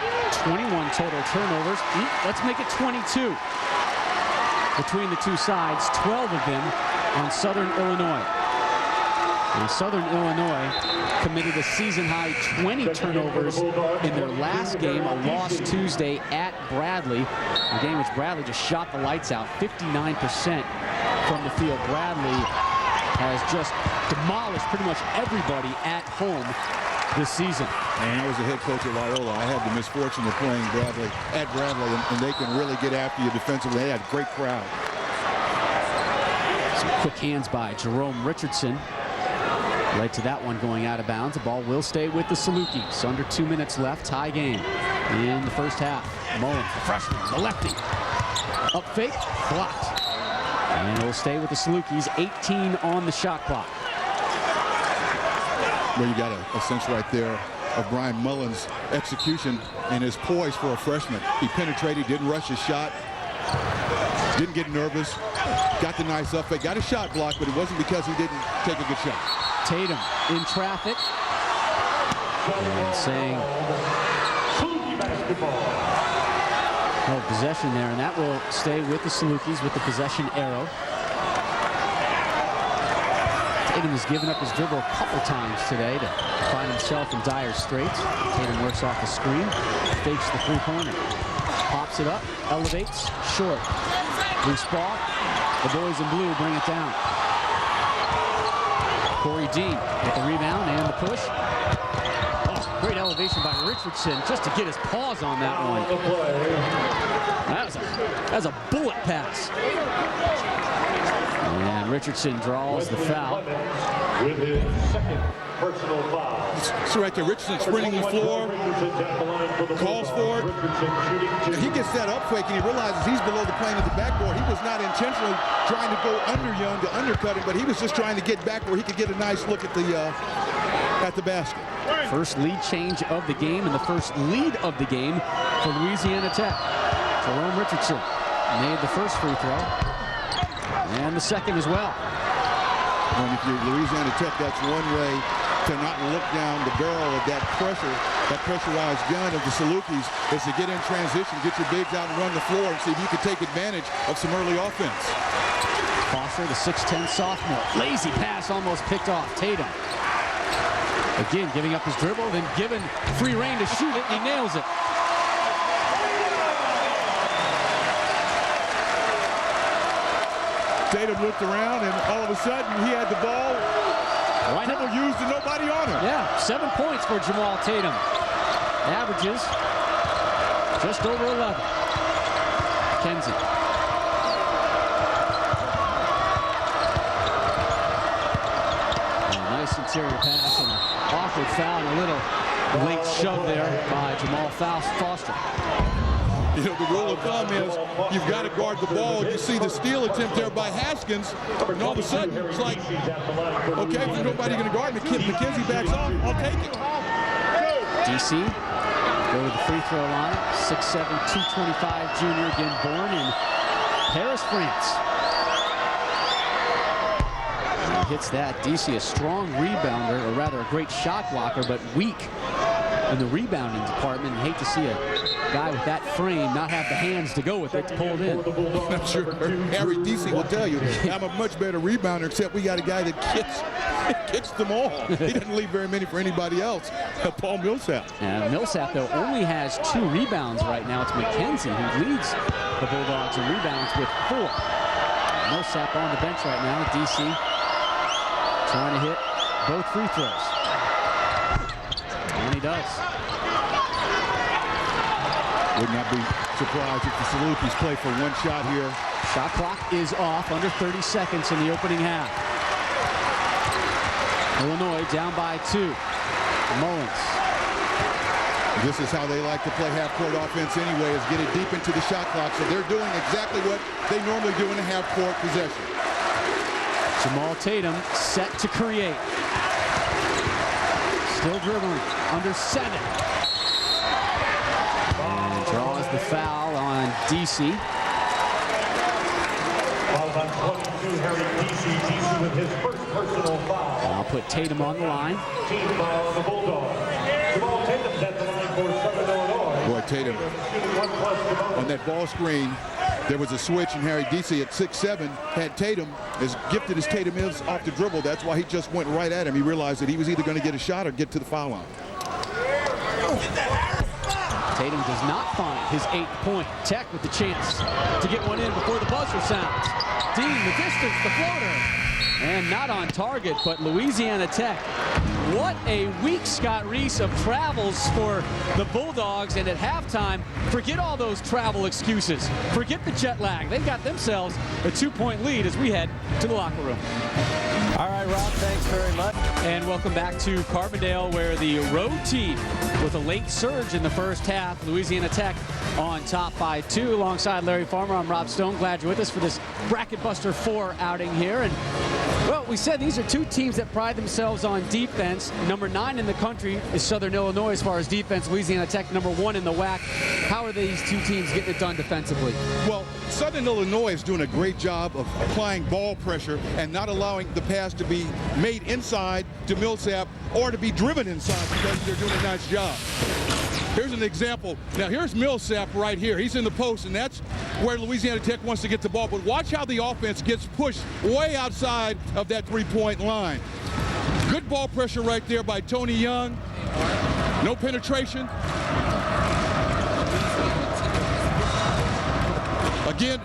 21 total turnovers. Let's make it 22. Between the 2 sides, 12 of them on Southern Illinois. Now, Southern Illinois committed a season-high 20 turnovers in their last game, a loss Tuesday at Bradley, a game which Bradley just shot the lights out, 59% from the field. Bradley has just demolished pretty much everybody at home this season. And I was the head coach at Loyola. I had the misfortune of playing at Bradley, and they can really get after you defensively. They had a great crowd. Some quick hands by Jerome Richardson led to that one going out of bounds. The ball will stay with the Salukis. Under 2 minutes left, tie game in the first half. Mullins, the freshman, the lefty. Up fake, blocked. And it will stay with the Salukis. 18 on the shot clock. Well, you got a sense right there of Brian Mullins' execution and his poise for a freshman. He penetrated, didn't rush his shot. Didn't get nervous. Got the nice up fake. Got a shot block, but it wasn't because he didn't take a good shot. Tatum in traffic. And saying no possession there, and that will stay with the Salukis with the possession arrow. Tatum has given up his dribble a couple times today to find himself in dire straits. Tatum works off the screen, fakes the three-pointer, pops it up, elevates, short. Loose ball. The boys in blue bring it down. Corey Dean with the rebound and the push. Oh, great elevation by Richardson just to get his paws on that one. That was a bullet pass. And Richardson draws the foul. With his second personal foul. So right there, Richardson sprinting the floor, calls for it. And he gets that up fake, and he realizes he's below the plane of the backboard. He was not intentionally trying to go under Young to undercut him, but he was just trying to get back where he could get a nice look at the basket. First lead change of the game and the first lead of the game for Louisiana Tech. Jerome Richardson made the first free throw and the second as well. And if you're Louisiana Tech, that's one way to not look down the barrel of that pressure, that pressurized gun of the Salukis, is to get in transition, get your bigs out and run the floor and see if you can take advantage of some early offense. Foster, the 6'10 sophomore. Lazy pass almost picked off. Tatum. Again, giving up his dribble, then given free rein to shoot it, and he nails it. Tatum looked around, and all of a sudden, he had the ball. Dribble used and nobody on him. Yeah, 7 points for Jamal Tatum. Averages just over 11. Kenzie. Nice interior pass and an awkward foul and a little late shove there by Jamal Foster. You know, the rule of thumb is you've got to guard the ball. You see the steal attempt there by Haskins, and all of a sudden it's like, okay, if nobody going to guard me, McKenzie backs off, I'll take it. DC go to the free throw line. 6'7", 225 junior, again born in Paris, France. And he hits that. DC, a strong rebounder, or rather a great shot blocker, but weak in the rebounding department. And hate to see a guy with that frame not have the hands to go with it to pull it in. I'm sure Harry DC will tell you, I'm a much better rebounder, except we got a guy that kicks them all. He doesn't leave very many for anybody else. Paul Millsap. And Millsap, though, only has 2 rebounds right now. It's McKenzie who leads the Bulldogs in rebounds with 4. Millsap on the bench right now. DC trying to hit both free throws. And he does. Would not be surprised if the Salukis play for one shot here. Shot clock is off, under 30 seconds in the opening half. Illinois down by 2. Mullins. This is how they like to play half-court offense anyway, is get it deep into the shot clock. So they're doing exactly what they normally do in a half-court possession. Jamal Tatum set to create. Still dribbling, under 7. And draws the foul on DC. Foul on 22, Harry DC with his first personal foul. And I'll put Tatum on the line. Team foul on the Bulldogs. Jamal Tatum's at the line for Southern Illinois. Boy, Tatum, on that ball screen, there was a switch, and Harry DC at 6'7" had Tatum, as gifted as Tatum is off the dribble. That's why he just went right at him. He realized that he was either going to get a shot or get to the foul line. Tatum does not find his 8th point. Tech with the chance to get one in before the buzzer sounds. Dean, the distance, the floater. And not on target, but Louisiana Tech. What a week, Scott Reese, of travels for the Bulldogs. And at halftime, forget all those travel excuses. Forget the jet lag. They've got themselves a 2-point lead as we head to the locker room. All right, Rob, thanks very much. And welcome back to Carbondale, where the road team, with a late surge in the first half, Louisiana Tech on top by 2. Alongside Larry Farmer, I'm Rob Stone. Glad you're with us for this Bracketbuster 4 outing here. And Well, we said these are two teams that pride themselves on defense. Number 9 in the country is Southern Illinois as far as defense. Louisiana Tech, number 1 in the WAC. How are these two teams getting it done defensively? Well, Southern Illinois is doing a great job of applying ball pressure and not allowing the pass to be made inside to Millsap or to be driven inside because they're doing a nice job. Here's an example. Now, here's Millsap right here. He's in the post, and that's where Louisiana Tech wants to get the ball. But watch how the offense gets pushed way outside of that three-point line. Good ball pressure right there by Tony Young. No penetration. Again,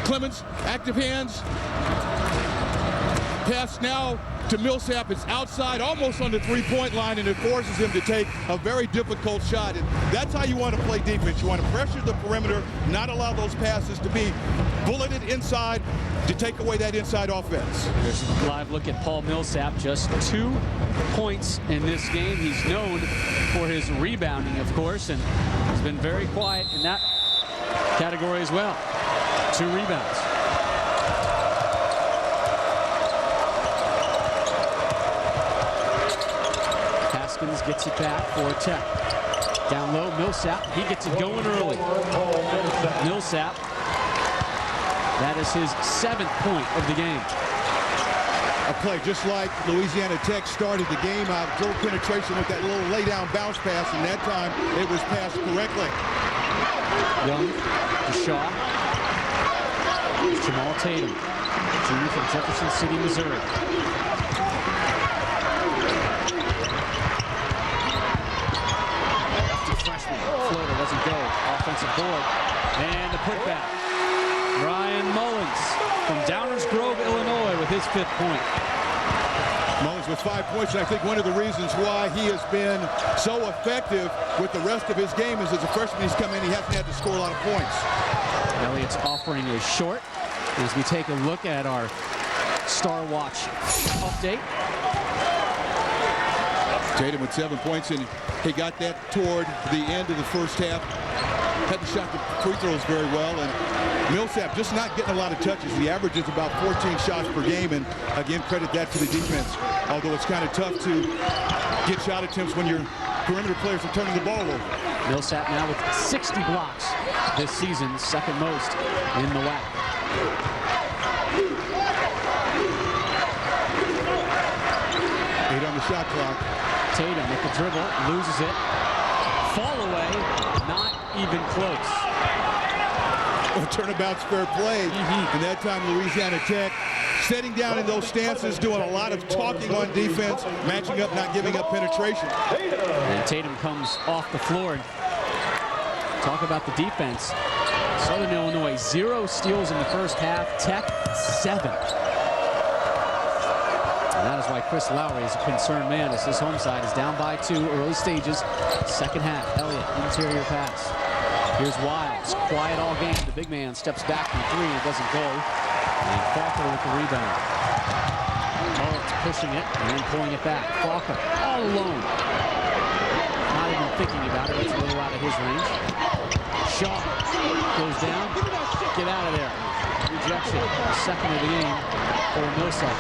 Clemens, active hands. Pass now to Millsap. It's outside, almost on the three-point line, and it forces him to take a very difficult shot. And that's how you want to play defense. You want to pressure the perimeter, not allow those passes to be bulleted inside to take away that inside offense. There's a live look at Paul Millsap. Just 2 points in this game. He's known for his rebounding, of course, and he's been very quiet in that category as well. 2 rebounds. Gets it back for Tech. Down low, Millsap. He gets it going early. Millsap. That is his 7th point of the game. A play just like Louisiana Tech started the game out. Drove penetration with that little lay-down bounce pass, and that time it was passed correctly. Young to Shaw. Jamal Tatum, junior from Jefferson City, Missouri. Floater doesn't go. Offensive board. And the putback. Ryan Mullins from Downers Grove, Illinois with his 5th point. Mullins with 5 points, and I think one of the reasons why he has been so effective with the rest of his game is as a freshman he's come in, he hasn't had to score a lot of points. Elliott's offering is short as we take a look at our Star Watch update. Tatum with 7 points, and he got that toward the end of the first half. Hadn't shot the free throws very well, and Millsap just not getting a lot of touches. The average is about 14 shots per game, and again, credit that to the defense. Although it's kind of tough to get shot attempts when your perimeter players are turning the ball over. Millsap now with 60 blocks this season, 2nd most in the WAC. On the shot clock. Tatum with the dribble, loses it. Fall away, not even close. Turnabout's fair play. And that time Louisiana Tech setting down in those stances, doing a lot of talking on defense, matching up, not giving up penetration. And Tatum comes off the floor. Talk about the defense. Southern Illinois, 0 steals in the first half. Tech, 7. And that is why Chris Lowry is a concerned man as his home side is down by 2, early stages, 2nd half. Elliott, interior pass. Here's Wiles, quiet all game. The big man steps back from 3 and it doesn't go. And Falker with the rebound. Mullins pushing it and then pulling it back. Falker all alone. Not even thinking about it. It's a little out of his range. Shaw goes down. Get out of there. Rejection. 2nd of the game for Millsap.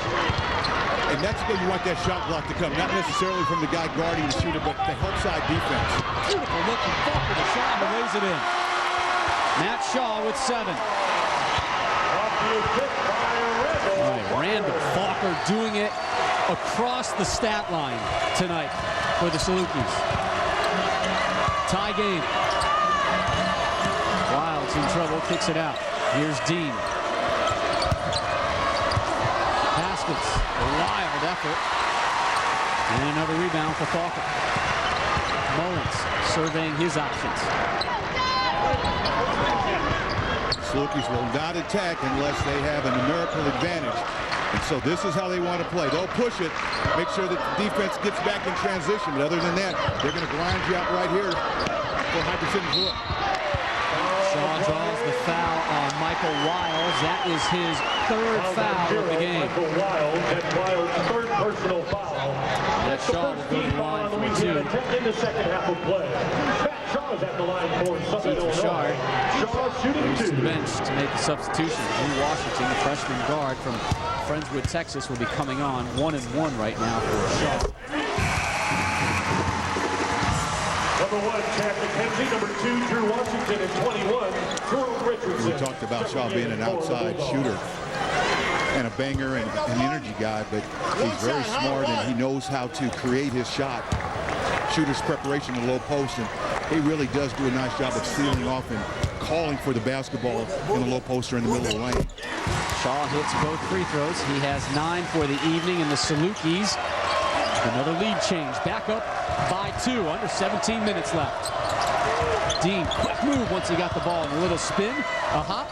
And that's where you want that shot block to come, not necessarily from the guy guarding the shooter, but the help side defense. Beautiful look from Falker, the shot, and lays it in. Matt Shaw with 7. Randall Falker doing it across the stat line tonight for the Salukis. Tie game. Wilds in trouble, kicks it out. Here's Dean. Haskins, a wild effort. And another rebound for Falker. Mullins surveying his options. Salukis will not attack unless they have a numerical advantage. And so this is how they want to play. They'll push it, make sure that the defense gets back in transition. But other than that, they're going to grind you out right here for a high percentage look. Shaw draws the foul on Michael Wiles. That is his 3rd foul of the game. Michael Wiles, and Wiles' 3rd personal foul. That Shaw will go to the line for 2. In the second half of play. Matt Shaw is at the line for Southern Illinois. Shaw shooting Goes to the 2. bench to make the substitution. Drew Washington, the freshman guard from Friendswood, Texas, will be coming on 1-1 right now for Shaw. Number 1, Chad McKenzie. Number 2, Drew Washington. And 21, Jerome Richardson. We talked about Shaw being an outside shooter and a banger and an energy guy, but he's very smart and he knows how to create his shot. Shooter's preparation in the low post, and he really does do a nice job of sealing off and calling for the basketball in the low post or in the middle of the lane. Shaw hits both free throws. He has 9 for the evening, and the Salukis, another lead change. Back up by 2, under 17 minutes left. Dean, quick move once he got the ball, and a little spin, a hop.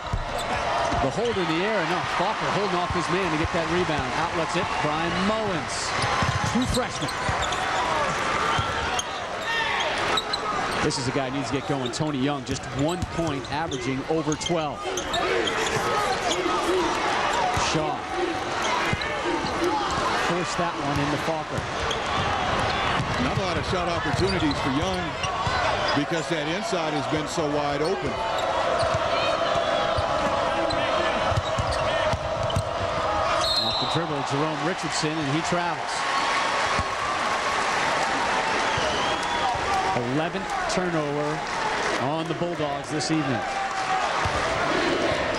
The hold in the air, enough. Faulkner holding off his man to get that rebound. Outlets it, Brian Mullins, true freshman. This is a guy who needs to get going. Tony Young, just 1 point, averaging over 12. Shaw forced that one into Faulkner. Not a lot of shot opportunities for Young because that inside has been so wide open. Off the dribble, Jerome Richardson, and he travels. 11th turnover on the Bulldogs this evening.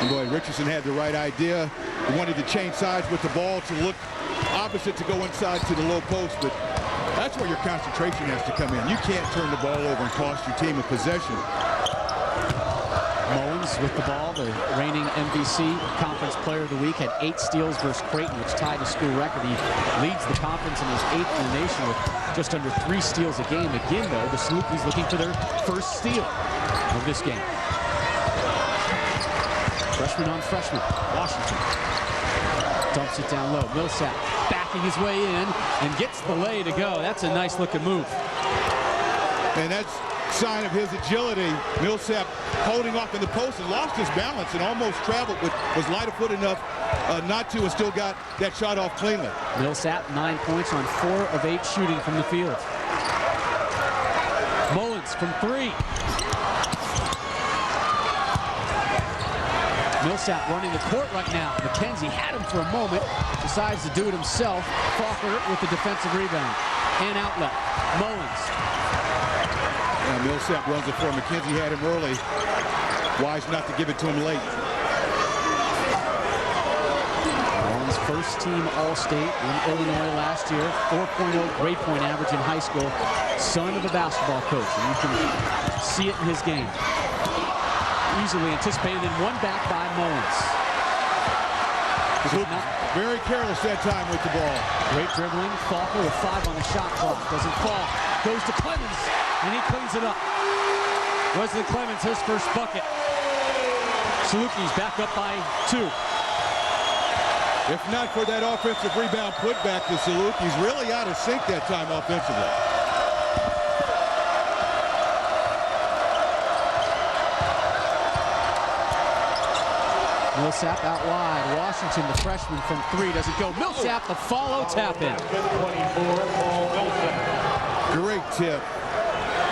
And boy, Richardson had the right idea. He wanted to change sides with the ball to look opposite to go inside to the low post, but that's where your concentration has to come in. You can't turn the ball over and cost your team a possession. Mullins with the ball, the reigning MVC Conference Player of the Week, had 8 steals versus Creighton, which tied the school record. He leads the conference and is 8th in the nation with just under 3 steals a game. Again, though, the Salukis looking for their first steal of this game. Freshman on freshman, Washington dumps it down low. Millsap backing his way in and gets the lay to go. That's a nice looking move. And that's sign of his agility. Millsap holding off in the post and lost his balance and almost traveled, but was light of foot enough not to, and still got that shot off cleanly. Millsap 9 points on 4 of 8 shooting from the field. Mullins from 3. Millsap running the court right now. McKenzie had him for a moment, decides to do it himself. Faulkner with the defensive rebound and outlet. Mullins. Millsap runs it for him. McKenzie had him early. Wise not to give it to him late. Mullins, first team All-State in Illinois last year. 4.0 grade point average in high school. Son of a basketball coach. And you can see it in his game. Easily anticipated and won back by Mullins. Very careless that time with the ball. Great dribbling. Faulkner with 5 on the shot clock. Doesn't fall. Goes to Clemens, and he cleans it up. Wesley Clemens, his first bucket. Salukis back up by 2. If not for that offensive rebound putback to Salukis, really out of sync that time offensively. Millsap out wide. Washington, the freshman from 3, doesn't go. Millsap, the follow tap in. 24, Paul Millsap. Great tip.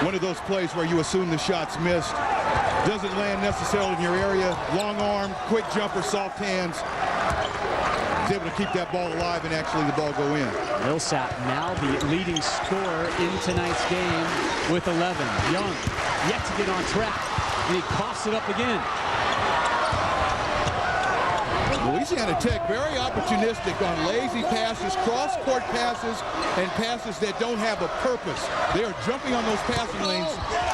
One of those plays where you assume the shot's missed. Doesn't land necessarily in your area. Long arm, quick jumper, soft hands. He's able to keep that ball alive and actually the ball go in. Millsap now the leading scorer in tonight's game with 11. Young yet to get on track, and he coughs it up again. Louisiana Tech very opportunistic on lazy passes, cross-court passes, and passes that don't have a purpose. They are jumping on those passing lanes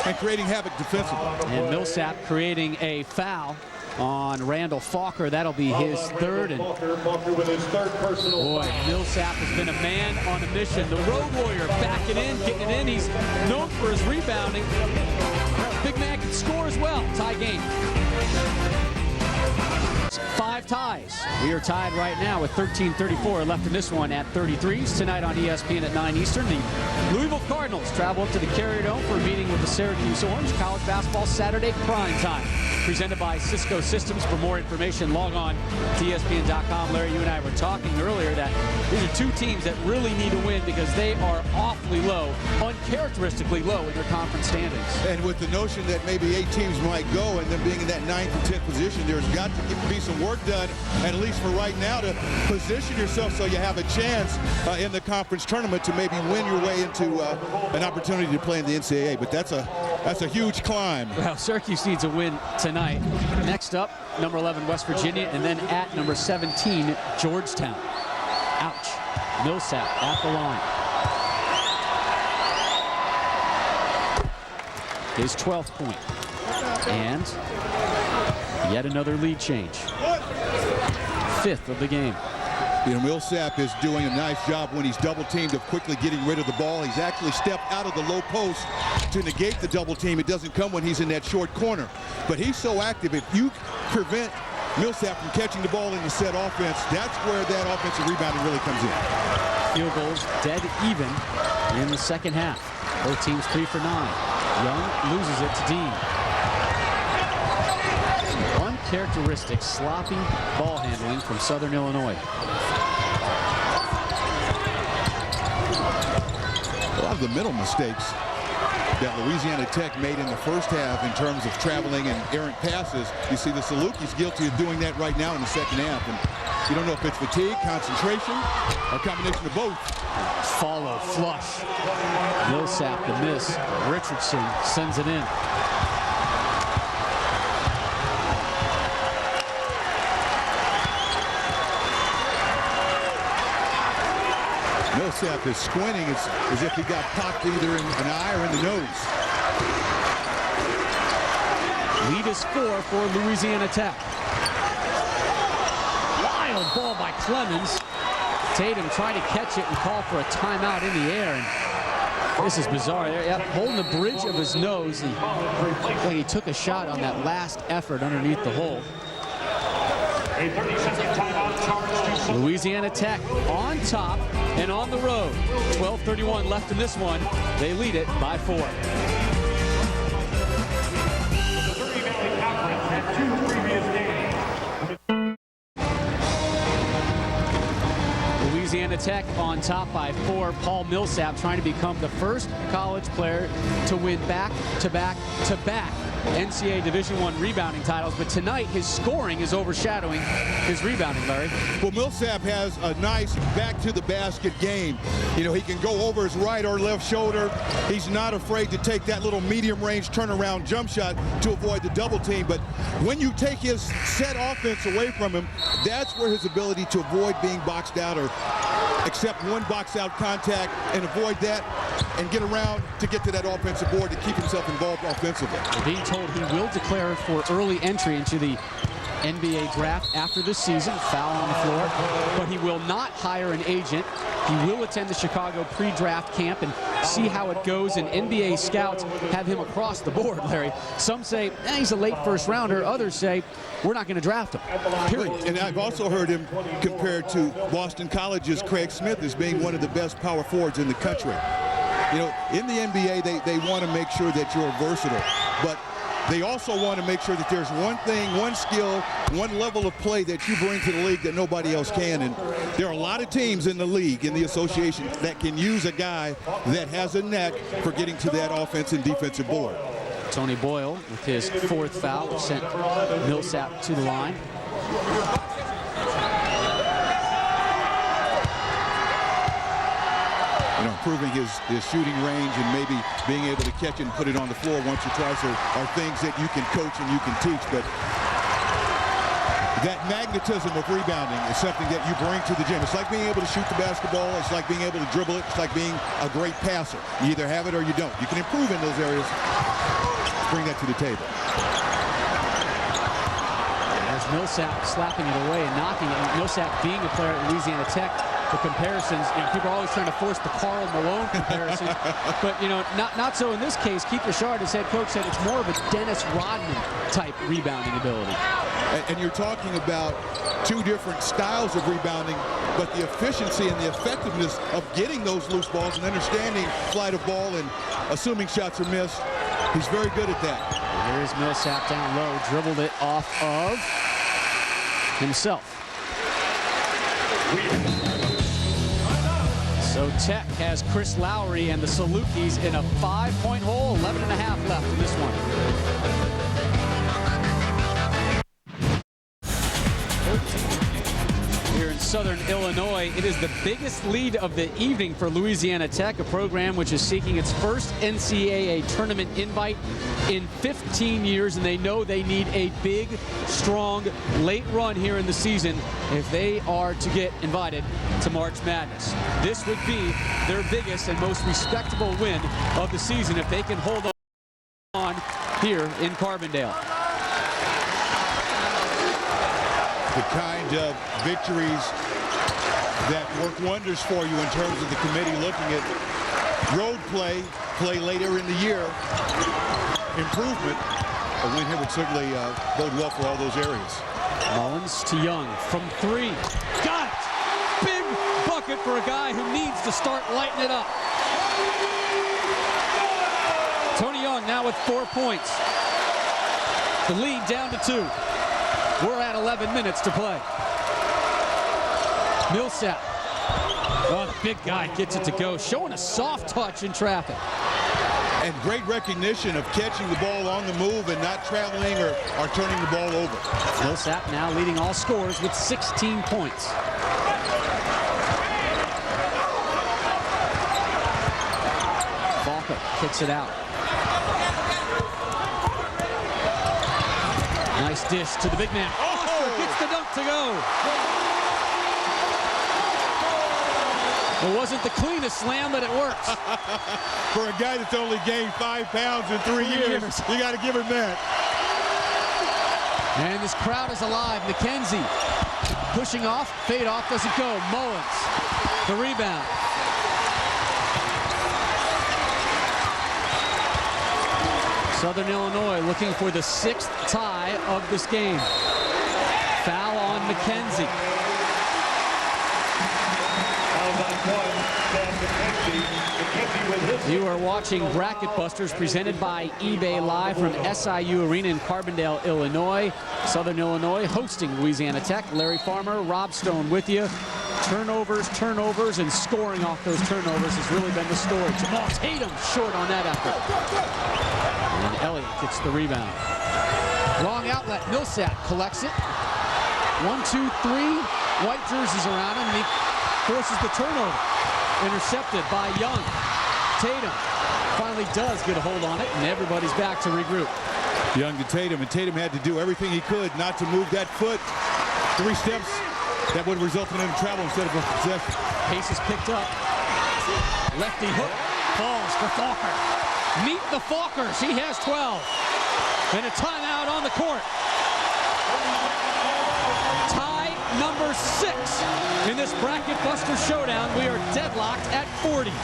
and creating havoc defensively. And Millsap creating a foul on Randall Faulkner. That'll be his third. And Faulkner with his 3rd personal. boy, Millsap has been a man on a mission. The road warrior backing in, getting it in. He's known for his rebounding. Big man can score as well. Tie game. 5 5 ties. We are tied right now with 13:34 left in this one at 33s. Tonight on ESPN at 9 Eastern, the Louisville Cardinals travel up to the Carrier Dome for a meeting with the Syracuse Orange. College basketball Saturday prime time. Presented by Cisco Systems. For more information, log on to ESPN.com. Larry, you and I were talking earlier that these are two teams that really need to win because they are awfully low, uncharacteristically low in their conference standings. And with the notion that maybe 8 teams might go and them being in that 9th and 10th position, there's got to be some work done, at least for right now, to position yourself so you have a chance in the conference tournament to maybe win your way into an opportunity to play in the NCAA. But that's a huge climb. Well, Syracuse needs a win tonight. Next up, number 11, West Virginia, and then at number 17, Georgetown. Ouch. Millsap at the line. His 12th point. And yet another lead change. 5th of the game. You know, Millsap is doing a nice job when he's double teamed of quickly getting rid of the ball. He's actually stepped out of the low post to negate the double team. It doesn't come when he's in that short corner. But he's so active. If you prevent Millsap from catching the ball in the set offense, that's where that offensive rebounding really comes in. Field goals dead even in the second half. Both teams 3 for 9. Young loses it to Dean. Uncharacteristic sloppy ball handling from Southern Illinois. A lot of the mental mistakes that Louisiana Tech made in the first half in terms of traveling and errant passes, you see the Salukis guilty of doing that right now in the second half. And you don't know if it's fatigue, concentration, or a combination of both. Follow, flush. Millsap the miss. Richardson sends it in. Millsap is squinting as if he got popped either in an eye or in the nose. Lead is 4 for Louisiana Tech. Wild ball by Clemens. Tatum trying to catch it and call for a timeout in the air. And this is bizarre. Yep, holding the bridge of his nose. When he took a shot on that last effort underneath the hole. A 30-second timeout. Louisiana Tech on top and on the road. 12:31 left in this one. They lead it by 4. The Missouri Valley Conference had 2 previous games. Louisiana Tech on top by 4. Paul Millsap trying to become the first college player to win back-to-back NCAA Division I rebounding titles, but tonight his scoring is overshadowing his rebounding, Larry. Well, Millsap has a nice back-to-the-basket game. You know, he can go over his right or left shoulder. He's not afraid to take that little medium-range turnaround jump shot to avoid the double team. But when you take his set offense away from him, that's where his ability to avoid being boxed out or accept one box-out contact and avoid that and get around to get to that offensive board to keep himself involved offensively. We're being told he will declare for early entry into the NBA draft after this season. Foul on the floor, but he will not hire an agent. He will attend the Chicago pre-draft camp and see how it goes, and NBA scouts have him across the board, Larry. Some say he's a late first rounder. Others say we're not going to draft him, period. And I've also heard him compared to Boston College's Craig Smith as being one of the best power forwards in the country. You know, in the NBA, they want to make sure that you're versatile, but they also want to make sure that there's one thing, one skill, one level of play that you bring to the league that nobody else can. And there are a lot of teams in the league, in the association, that can use a guy that has a knack for getting to that offense and defensive board. Tony Boyle with his 4th foul, which sent Millsap to the line. You know, improving his shooting range and maybe being able to catch it and put it on the floor once or twice are things that you can coach and you can teach. But that magnetism of rebounding is something that you bring to the gym. It's like being able to shoot the basketball. It's like being able to dribble it. It's like being a great passer. You either have it or you don't. You can improve in those areas. Bring that to the table. There's Millsap slapping it away and knocking it. Millsap being a player at Louisiana Tech the comparisons. You know, people are always trying to force the Karl Malone comparisons, but you know, not so in this case. Keith Richard, his head coach, said it's more of a Dennis Rodman type rebounding ability. And you're talking about two different styles of rebounding, but the efficiency and the effectiveness of getting those loose balls and understanding flight of ball and assuming shots are missed, he's very good at that. Here's Millsap down low, dribbled it off of himself. So Tech has Chris Lowry and the Salukis in a 5-point hole, 11.5 left in this one. Here in Southern Illinois, it is the biggest lead of the evening for Louisiana Tech, a program which is seeking its first NCAA tournament invite in 15 years, and they know they need a big, strong, late run here in the season if they are to get invited to March Madness. This would be their biggest and most respectable win of the season if they can hold on here in Carbondale. The kind of victories that work wonders for you in terms of the committee looking at road play later in the year, improvement. A win here would certainly bode well for all those areas. Mullins to Young from three. Got it! Big bucket for a guy who needs to start lighting it up. Tony Young now with 4 points. The lead down to 2. We're at 11 minutes to play. Millsap. Oh, the big guy gets it to go, showing a soft touch in traffic. And great recognition of catching the ball on the move and not traveling or turning the ball over. Millsap now leading all scorers with 16 points. Falco kicks it out. Nice dish to the big man. Foster gets the dunk to go. It wasn't the cleanest slam, but it works. For a guy that's only gained 5 pounds in 3 years, you got to give him that. And this crowd is alive. McKenzie pushing off. Fade off doesn't go. Mullins, the rebound. Southern Illinois looking for the 6th tie of this game. Foul on McKenzie. You are watching Bracketbusters presented by eBay Live from SIU Arena in Carbondale, Illinois. Southern Illinois hosting Louisiana Tech. Larry Farmer, Rob Stone with you. Turnovers, and scoring off those turnovers has really been the story. Jamal Tatum short on that effort. And Elliott gets the rebound. Long outlet. Millsap collects it. 1, 2, 3. White jerseys around him, and he forces the turnover. Intercepted by Young. Tatum finally does get a hold on it, and everybody's back to regroup. Young to Tatum, and Tatum had to do everything he could not to move that foot 3 steps. That would result in him travel instead of a possession. Pace is picked up. Lefty hook falls for Falker. Meet the Falkers. He has 12. And a timeout on the court. Tie number 6 in this Bracketbuster showdown. We are deadlocked at 40s.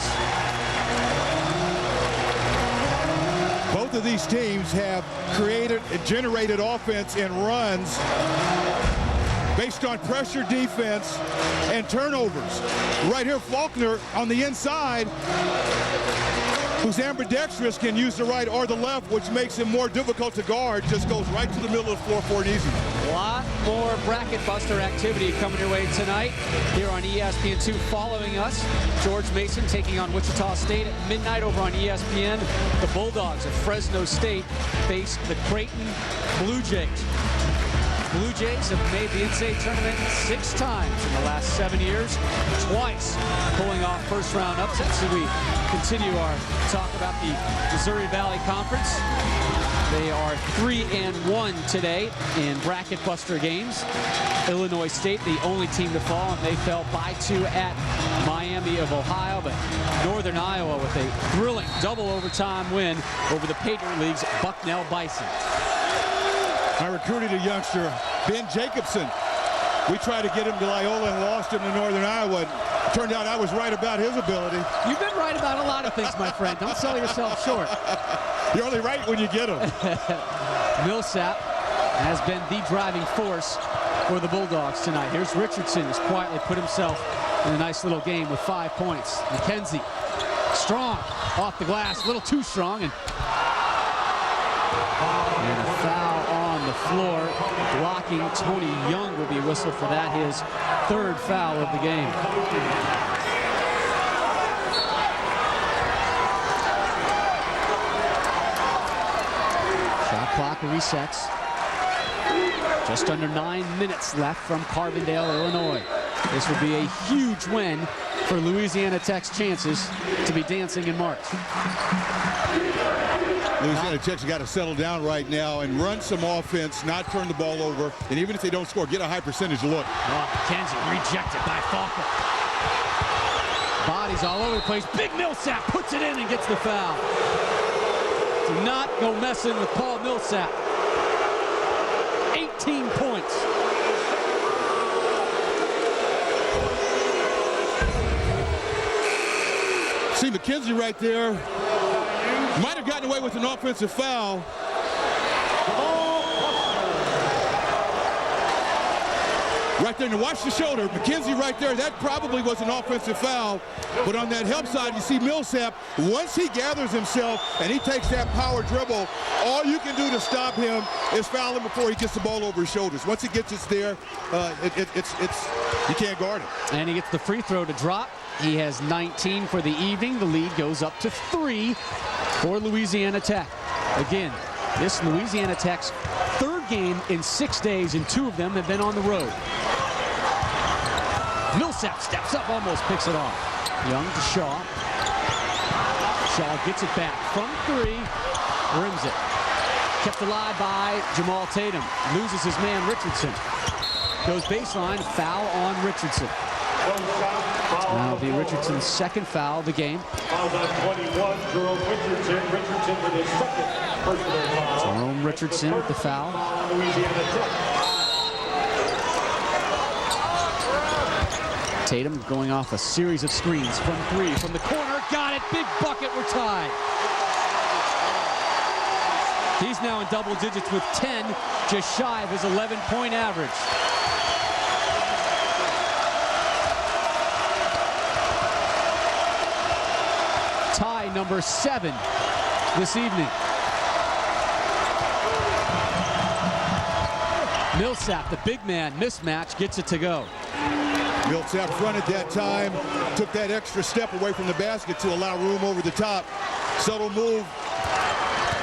Both of these teams have generated offense and runs based on pressure defense and turnovers. Right here, Faulkner on the inside, who's ambidextrous, can use the right or the left, which makes him more difficult to guard. Just goes right to the middle of the floor for an easy. A lot more Bracketbuster activity coming your way tonight here on ESPN2. Following us, George Mason taking on Wichita State at midnight over on ESPN. The Bulldogs of Fresno State face the Creighton Blue Jays. Blue Jays have made the NCAA tournament 6 times in the last 7 years, twice pulling off first-round upsets. So we continue our talk about the Missouri Valley Conference. They are 3-1 today in Bracketbuster games. Illinois State, the only team to fall, and they fell by 2 at Miami of Ohio, but Northern Iowa with a thrilling double overtime win over the Patriot League's Bucknell Bison. I recruited a youngster, Ben Jacobson. We tried to get him to Loyola and lost him to Northern Iowa. Turned out I was right about his ability. You've been right about a lot of things, my friend. Don't sell yourself short. You're only right when you get them. Millsap has been the driving force for the Bulldogs tonight. Here's Richardson, who's quietly put himself in a nice little game with 5 points. McKenzie, strong off the glass, a little too strong, and a foul on the floor. Blocking Tony Young will be whistled for that, his 3rd foul of the game. Shot clock resets. Just under 9 minutes left from Carbondale, Illinois. This would be a huge win for Louisiana Tech's chances to be dancing in March. Louisiana Tech's got to settle down right now and run some offense, not turn the ball over, and even if they don't score, get a high percentage look. Oh, McKenzie rejected by Falker. Bodies all over the place. Big Millsap puts it in and gets the foul. Do not go messing with Paul Millsap. 18 points. See McKenzie right there. Might have gotten away with an offensive foul. Right there, and watch the shoulder. McKenzie right there, that probably was an offensive foul. But on that help side, you see Millsap, once he gathers himself and he takes that power dribble, all you can do to stop him is foul him before he gets the ball over his shoulders. Once he gets it there, you can't guard it. And he gets the free throw to drop. He has 19 for the evening. The lead goes up to 3 for Louisiana Tech. Again, this Louisiana Tech's 3rd game in 6 days, and 2 of them have been on the road. Millsap steps up, almost picks it off. Young to Shaw. Shaw gets it back from 3, rims it. Kept alive by Jamal Tatum. Loses his man Richardson. Goes baseline, foul on Richardson. That'll be Richardson's 2nd foul of the game. Foul on 21, Jerome Richardson. Richardson with his 2nd personal foul. Jerome Richardson with the foul. Louisiana Tech. Tatum going off a series of screens from 3 from the corner. Got it. Big bucket. We're tied. He's now in double digits with 10, just shy of his 11-point average. Tie number 7 this evening. Millsap, the big man, mismatch, gets it to go. Millsap fronted that time, took that extra step away from the basket to allow room over the top. Subtle move,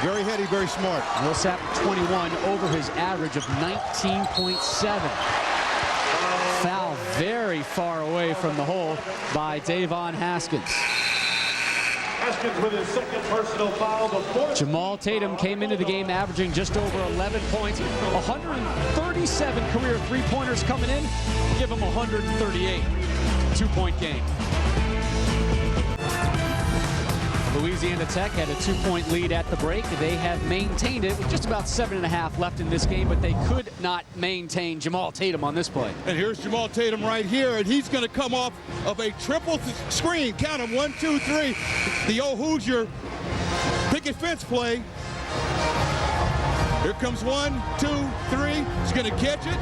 very heady, very smart. Millsap 21 over his average of 19.7. Foul very far away from the hole by Davon Haskins. Haskins with his 2nd personal foul. The 4th. Jamal Tatum came into the game averaging just over 11 points. 137 career three-pointers coming in. Give him 138. 2-point game. Louisiana Tech had a 2-point lead at the break. They have maintained it with just about 7.5 left in this game, but they could not maintain Jamal Tatum on this play. And here's Jamal Tatum right here, and he's going to come off of a triple screen. Count them, 1, 2, 3. The old Hoosier picket fence play. Here comes 1, 2, 3. He's going to catch it,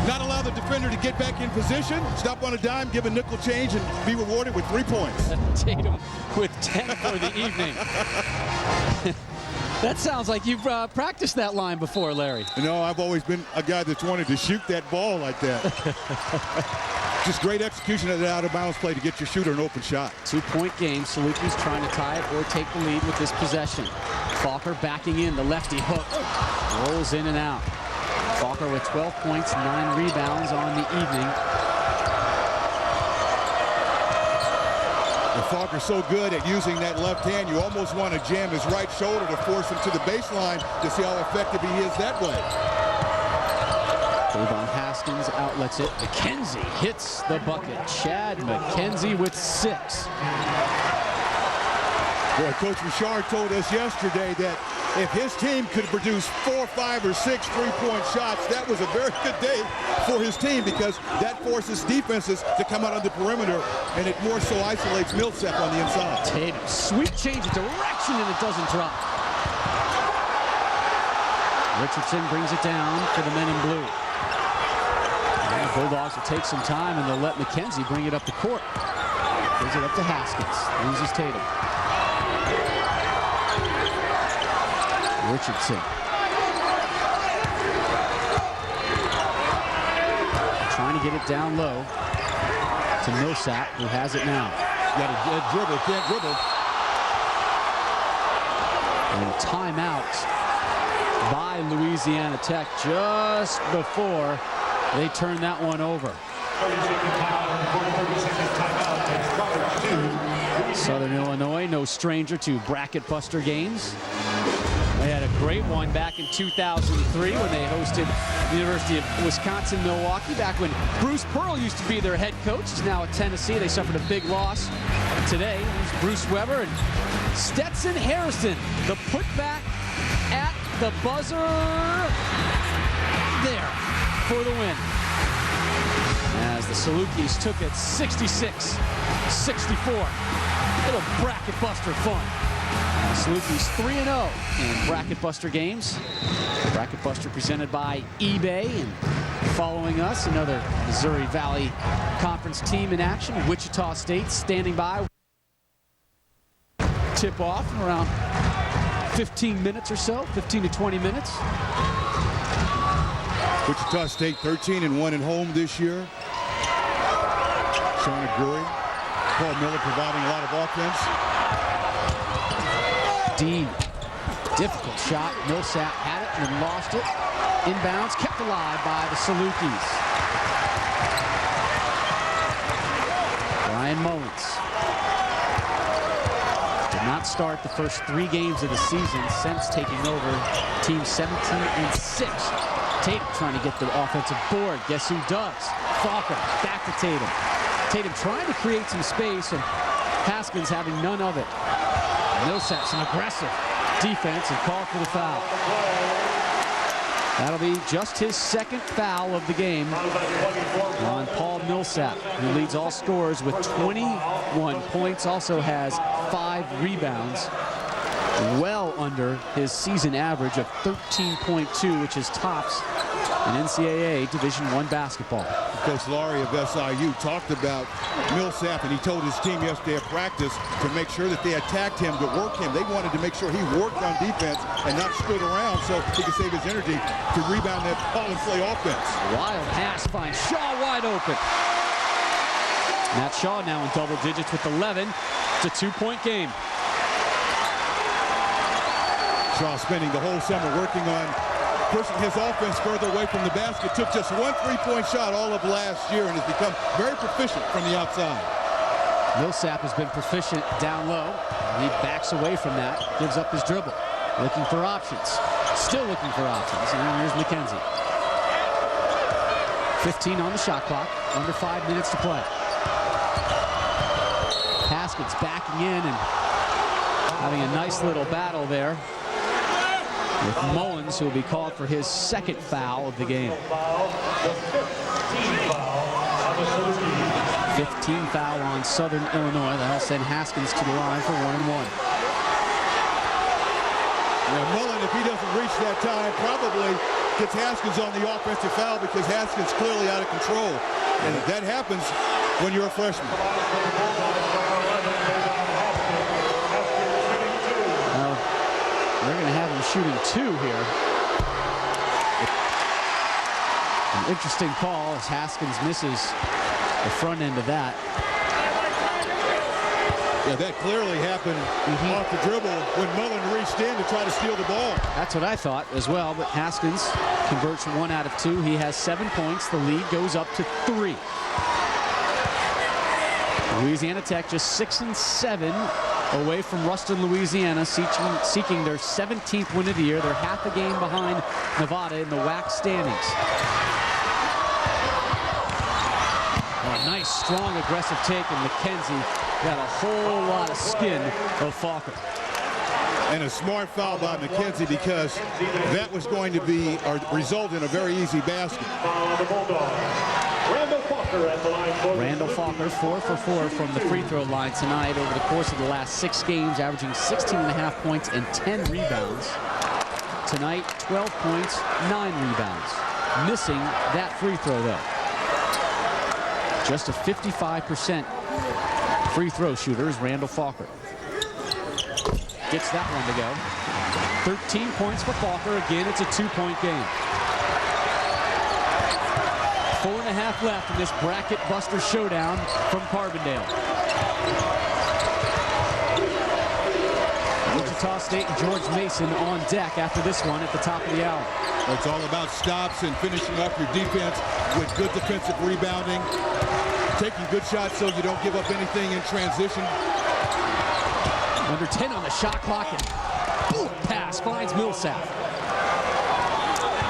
not allow the defender to get back in position, stop on a dime, give a nickel change, and be rewarded with 3 points. Tatum with 10 for the evening. That sounds like you've practiced that line before, Larry. You know, I've always been a guy that's wanted to shoot that ball like that. Just great execution of the out-of-bounds play to get your shooter an open shot. 2-point game. Salukis trying to tie it or take the lead with this possession. Falker backing in, the lefty hook. Rolls in and out. Falker with 12 points, 9 rebounds on the evening. Falker's so good at using that left hand, you almost want to jam his right shoulder to force him to the baseline to see how effective he is that way. Davon Haskins outlets it. McKenzie hits the bucket. Chad McKenzie with 6. Boy, Coach Richard told us yesterday that if his team could produce 4, 5, or 6 3-point shots, that was a very good day for his team because that forces defenses to come out on the perimeter, and it more so isolates Millsap on the inside. Tatum, sweet change of direction, and it doesn't drop. Richardson brings it down for the men in blue. And the Bulldogs will take some time, and they'll let McKenzie bring it up the court. Gives it up to Haskins. Loses Tatum. Richardson. Trying to get it down low to Millsap, who has it now. Got a dribble, can't dribble. And a timeout by Louisiana Tech just before they turn that one over. Southern Illinois, no stranger to bracket-buster games. They had a great one back in 2003 when they hosted the University of Wisconsin-Milwaukee, back when Bruce Pearl used to be their head coach. He's now at Tennessee. They suffered a big loss. Today, it's Bruce Weber and Stetson Harrison, the putback at the buzzer there for the win. As the Salukis took it 66-64. Little bracket-buster fun. Salukis 3-0 in bracket-buster games. Bracket-buster presented by eBay. And following us, another Missouri Valley Conference team in action. Wichita State standing by. Tip off in around 15 minutes or so, 15 to 20 minutes. Wichita State 13-1 at home this year. Sean Gurry, Paul Miller providing a lot of offense. Dean, difficult shot. Millsap had it and then lost it. Inbounds, kept alive by the Salukis. Brian Mullins did not start the first 3 games of the season since taking over team 17-6. Tatum trying to get the offensive board. Guess who does? Falker back to Tatum. Tatum trying to create some space, and Haskins having none of it. Millsap, some aggressive defense, and call for the foul. That'll be just his second foul of the game on Paul Millsap, who leads all scorers with 21 points, also has 5 rebounds, well under his season average of 13.2, which is tops in NCAA Division I basketball. Coach Laurie of SIU talked about Millsap, and he told his team yesterday at practice to make sure that they attacked him, to work him. They wanted to make sure he worked on defense and not stood around so he could save his energy to rebound that ball and play offense. Wild pass finds Shaw wide open. Matt Shaw now in double digits with 11. It's a 2-point game. Shaw spending the whole summer working on pushing his offense further away from the basket. Took just 1 3-point shot all of last year and has become very proficient from the outside. Millsap has been proficient down low. He backs away from that, gives up his dribble. Looking for options. Still looking for options. And here's McKenzie. 15 on the shot clock. Under 5 minutes to play. Haskins backing in and having a nice little battle there with Mullins, who will be called for his second foul of the game. 15 foul on Southern Illinois. That'll send Haskins to the line for 1-1. Yeah, Mullen, if he doesn't reach that time, probably gets Haskins on the offensive foul because Haskins clearly out of control. And that happens when you're a freshman. They're going to have him shooting 2 here. An interesting call as Haskins misses the front end of that. Yeah, that clearly happened off the dribble when Mullen reached in to try to steal the ball. That's what I thought as well, but Haskins converts 1 out of 2. He has 7 points. The lead goes up to 3. Louisiana Tech just 6-7 away from Ruston, Louisiana, seeking their 17th win of the year. They're half a game behind Nevada in the WAC standings. Oh, nice, strong, aggressive take, and McKenzie got a whole lot of skin of Falker. And a smart foul by McKenzie, because that was going to be or result in a very easy basket. Randall Faulkner 4 for 4 from the free throw line tonight over the course of the last 6 games, averaging 16.5 points and 10 rebounds. Tonight, 12 points, 9 rebounds. Missing that free throw, though. Just a 55% free throw shooter is Randall Faulkner. Gets that one to go. 13 points for Faulkner. Again, it's a 2-point game. 4.5 left in this bracket buster showdown from Carbondale. Wichita State and George Mason on deck after this one at the top of the hour. It's all about stops and finishing up your defense with good defensive rebounding, taking good shots so you don't give up anything in transition. Under 10 on the shot clock, and boom, pass finds Millsap.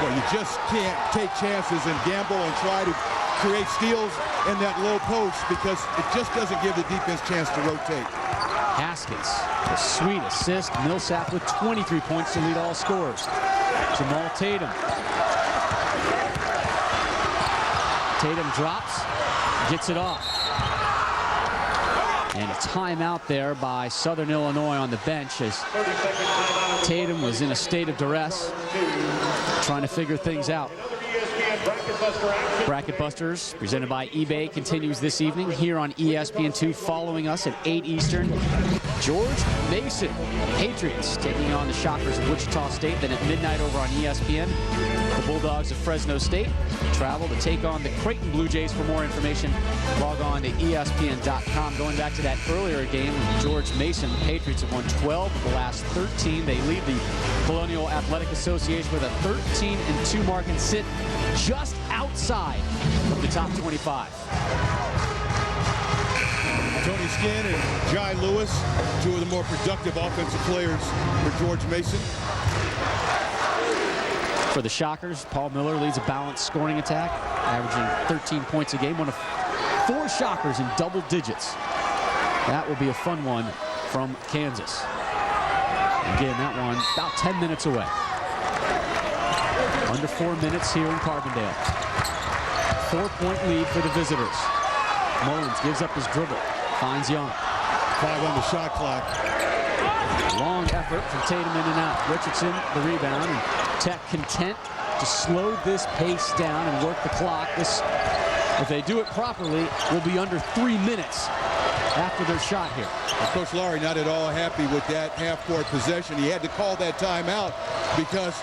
Well, you just can't take chances and gamble and try to create steals in that low post, because it just doesn't give the defense a chance to rotate. Haskins, a sweet assist. Millsap with 23 points to lead all scorers. Jamal Tatum. Tatum drops, gets it off. And a timeout there by Southern Illinois on the bench, as Tatum was in a state of duress, trying to figure things out. Bracket Busters, presented by eBay, continues this evening here on ESPN2, following us at 8 Eastern. George Mason, Patriots, taking on the Shockers of Wichita State. Then at midnight over on ESPN, the Bulldogs of Fresno State travel to take on the Creighton Blue Jays. For more information, log on to ESPN.com. Going back to that earlier game, George Mason, the Patriots have won 12 of the last 13. They lead the Colonial Athletic Association with a 13-2 mark and sit just outside of the top 25. Tony Skinn and Jai Lewis, two of the more productive offensive players for George Mason. For the Shockers, Paul Miller leads a balanced scoring attack, averaging 13 points a game. One of 4 Shockers in double digits. That will be a fun one from Kansas. Again, that one about 10 minutes away. Under 4 minutes here in Carbondale. 4-point lead for the visitors. Mullins gives up his dribble. Finds Young. 5 on the shot clock. Long effort from Tatum in and out. Richardson the rebound, and Tech content to slow this pace down and work the clock. This, if they do it properly, will be under 3 minutes after their shot here. And Coach Laurie not at all happy with that half-court possession. He had to call that timeout because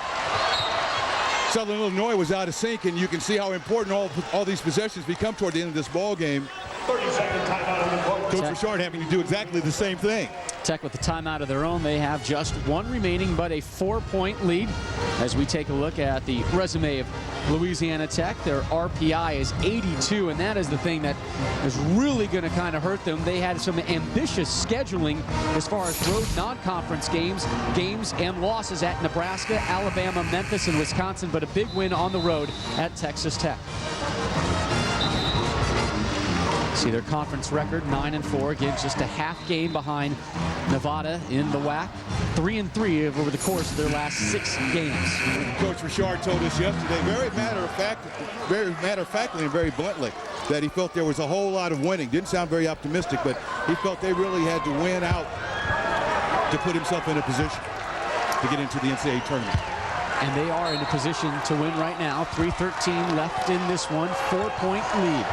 Southern Illinois was out of sync, and you can see how important all these possessions become toward the end of this ball game. 30-second timeout on the clock. Coach Richard having to do exactly the same thing. Tech with the timeout of their own. They have just 1 remaining, but a 4-point lead. As we take a look at the resume of Louisiana Tech, their RPI is 82, and that is the thing that is really going to kind of hurt them. They had some ambitious scheduling as far as road non-conference games and losses at Nebraska, Alabama, Memphis, and Wisconsin, but a big win on the road at Texas Tech. See their conference record, 9-4, again just a half game behind Nevada in the WAC. 3-3 over the course of their last 6 games. Coach Richard told us yesterday, very matter-of-factly and very bluntly, that he felt there was a whole lot of winning. Didn't sound very optimistic, but he felt they really had to win out to put himself in a position to get into the NCAA tournament. And they are in a position to win right now. 3:13 left in this one, 4-point lead.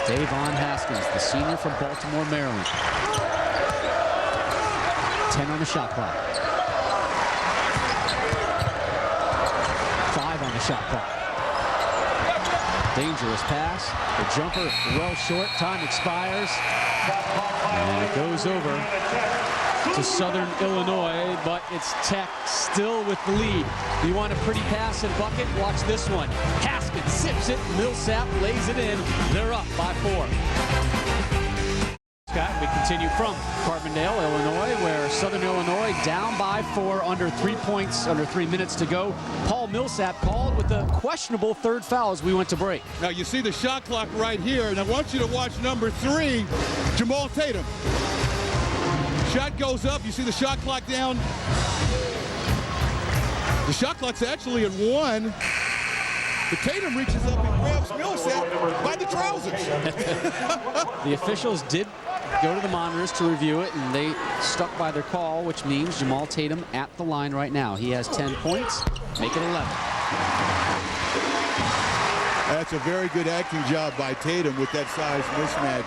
Davon Haskins, the senior from Baltimore, Maryland. 10 on the shot clock. 5 on the shot clock. Dangerous pass. The jumper well short. Time expires. And it goes over to Southern Illinois, but it's Tech still with the lead. You want a pretty pass and bucket? Watch this one. Haskins sips it. Millsap lays it in. They're up by 4. Scott, we continue from Carbondale, Illinois, where Southern Illinois down by 4, under 3 points, under 3 minutes to go. Paul Millsap called with a questionable third foul as we went to break. Now you see the shot clock right here, and I want you to watch number 3, Jamal Tatum. Shot goes up. You see the shot clock down. The shot clock's actually at 1. But Tatum reaches up and grabs Millsap by the trousers. The officials did go to the monitors to review it, and they stuck by their call, which means Jamal Tatum at the line right now. He has 10 points, make it 11. That's a very good acting job by Tatum with that size mismatch.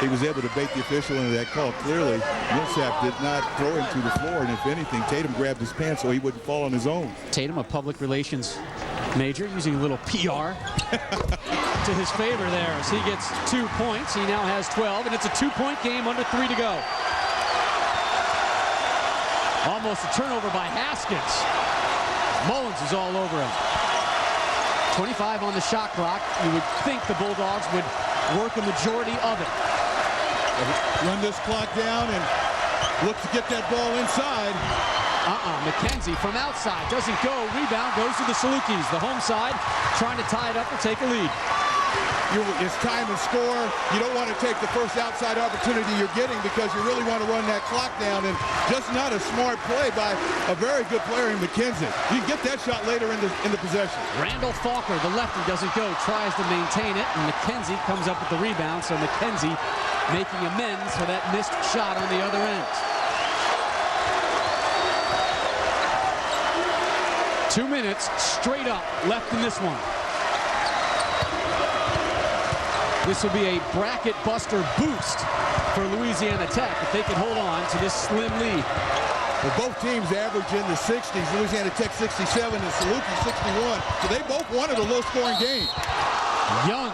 He was able to bait the official into that call. Clearly, Millsap did not throw him to the floor, and if anything, Tatum grabbed his pants so he wouldn't fall on his own. Tatum, a public relations major, using a little PR to his favor there as he gets 2 points. He now has 12, and it's a 2-point game under 3 to go. Almost a turnover by Haskins. Mullins is all over him. 25 on the shot clock. You would think the Bulldogs would work a majority of it. Run this clock down and look to get that ball inside. McKenzie from outside doesn't go. Rebound goes to the Salukis. The home side trying to tie it up or take a lead. It's time and score. You don't want to take the first outside opportunity you're getting because you really want to run that clock down, and just not a smart play by a very good player in McKenzie. You can get that shot later in the possession. Randall Falker, the lefty, doesn't go, tries to maintain it, and McKenzie comes up with the rebound, so McKenzie making amends for that missed shot on the other end. 2 minutes straight up left in this one. This will be a bracket buster boost for Louisiana Tech if they can hold on to this slim lead. Well, both teams average in the 60s. Louisiana Tech 67 and Saluki 61. So they both wanted a low-scoring game. Young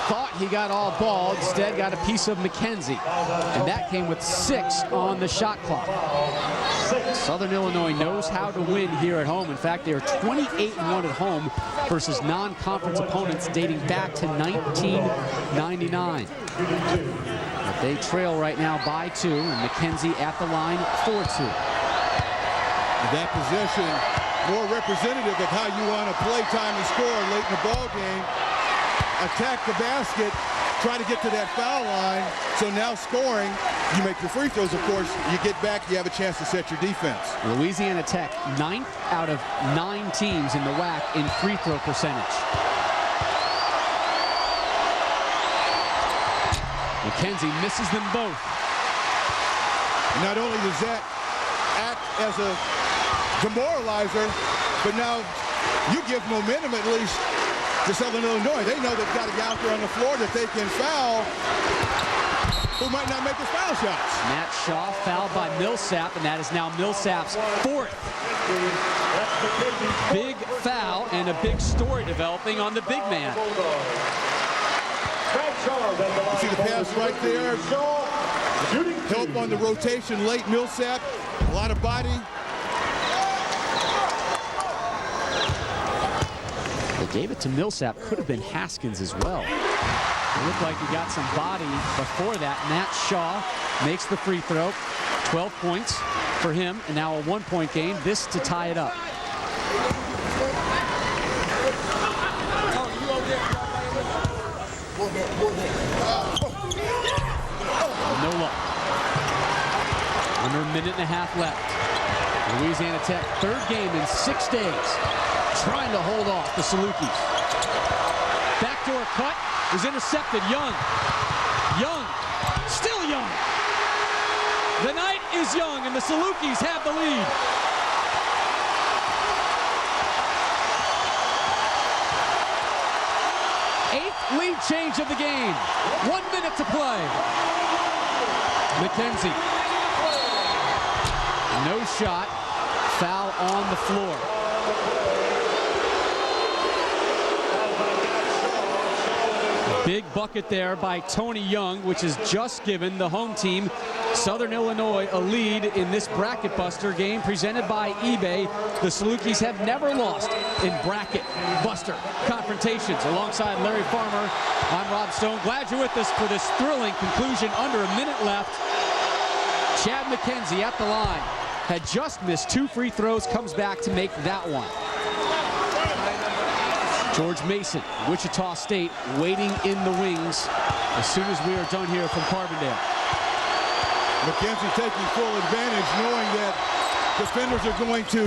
thought he got all ball, instead got a piece of McKenzie. And that came with 6 on the shot clock. Southern Illinois knows how to win here at home. In fact, they are 28-1 at home versus non-conference opponents dating back to 1999. But they trail right now by 2, and McKenzie at the line for 2. That position more representative of how you want to play time and score late in the ball game. Attack the basket, try to get to that foul line. So now scoring, you make your free throws, of course. You get back, you have a chance to set your defense. Louisiana Tech, 9th out of 9 teams in the WAC in free throw percentage. McKenzie misses them both. Not only does that act as a demoralizer, but now you give momentum at least to Southern Illinois. They know they've got a guy out there on the floor that they can foul who might not make his foul shots. Matt Shaw fouled by Millsap, and that is now Millsap's 4th. Big foul and a big story developing on the big man. You see the pass right there. Help on the rotation late. Millsap, a lot of body. They gave it to Millsap. Could have been Haskins as well. It looked like he got some body before that. Matt Shaw makes the free throw. 12 points for him, and now a 1-point game. This to tie it up. No luck. Under a minute and a half left. Louisiana Tech, 3rd game in 6 days, trying to hold off the Salukis. Backdoor cut is intercepted. Young, still Young. The night is young, and the Salukis have the lead. Eighth lead change of the game. 1 minute to play. McKenzie. No shot. Foul on the floor. Big bucket there by Tony Young, which has just given the home team, Southern Illinois, a lead in this Bracket Buster game presented by eBay. The Salukis have never lost in Bracket Buster confrontations. Alongside Larry Farmer, I'm Rob Stone. Glad you're with us for this thrilling conclusion. Under a minute left. Chad McKenzie at the line. Had just missed 2 free throws, comes back to make that one. George Mason, Wichita State, waiting in the wings as soon as we are done here from Carbondale. McKenzie taking full advantage, knowing that defenders are going to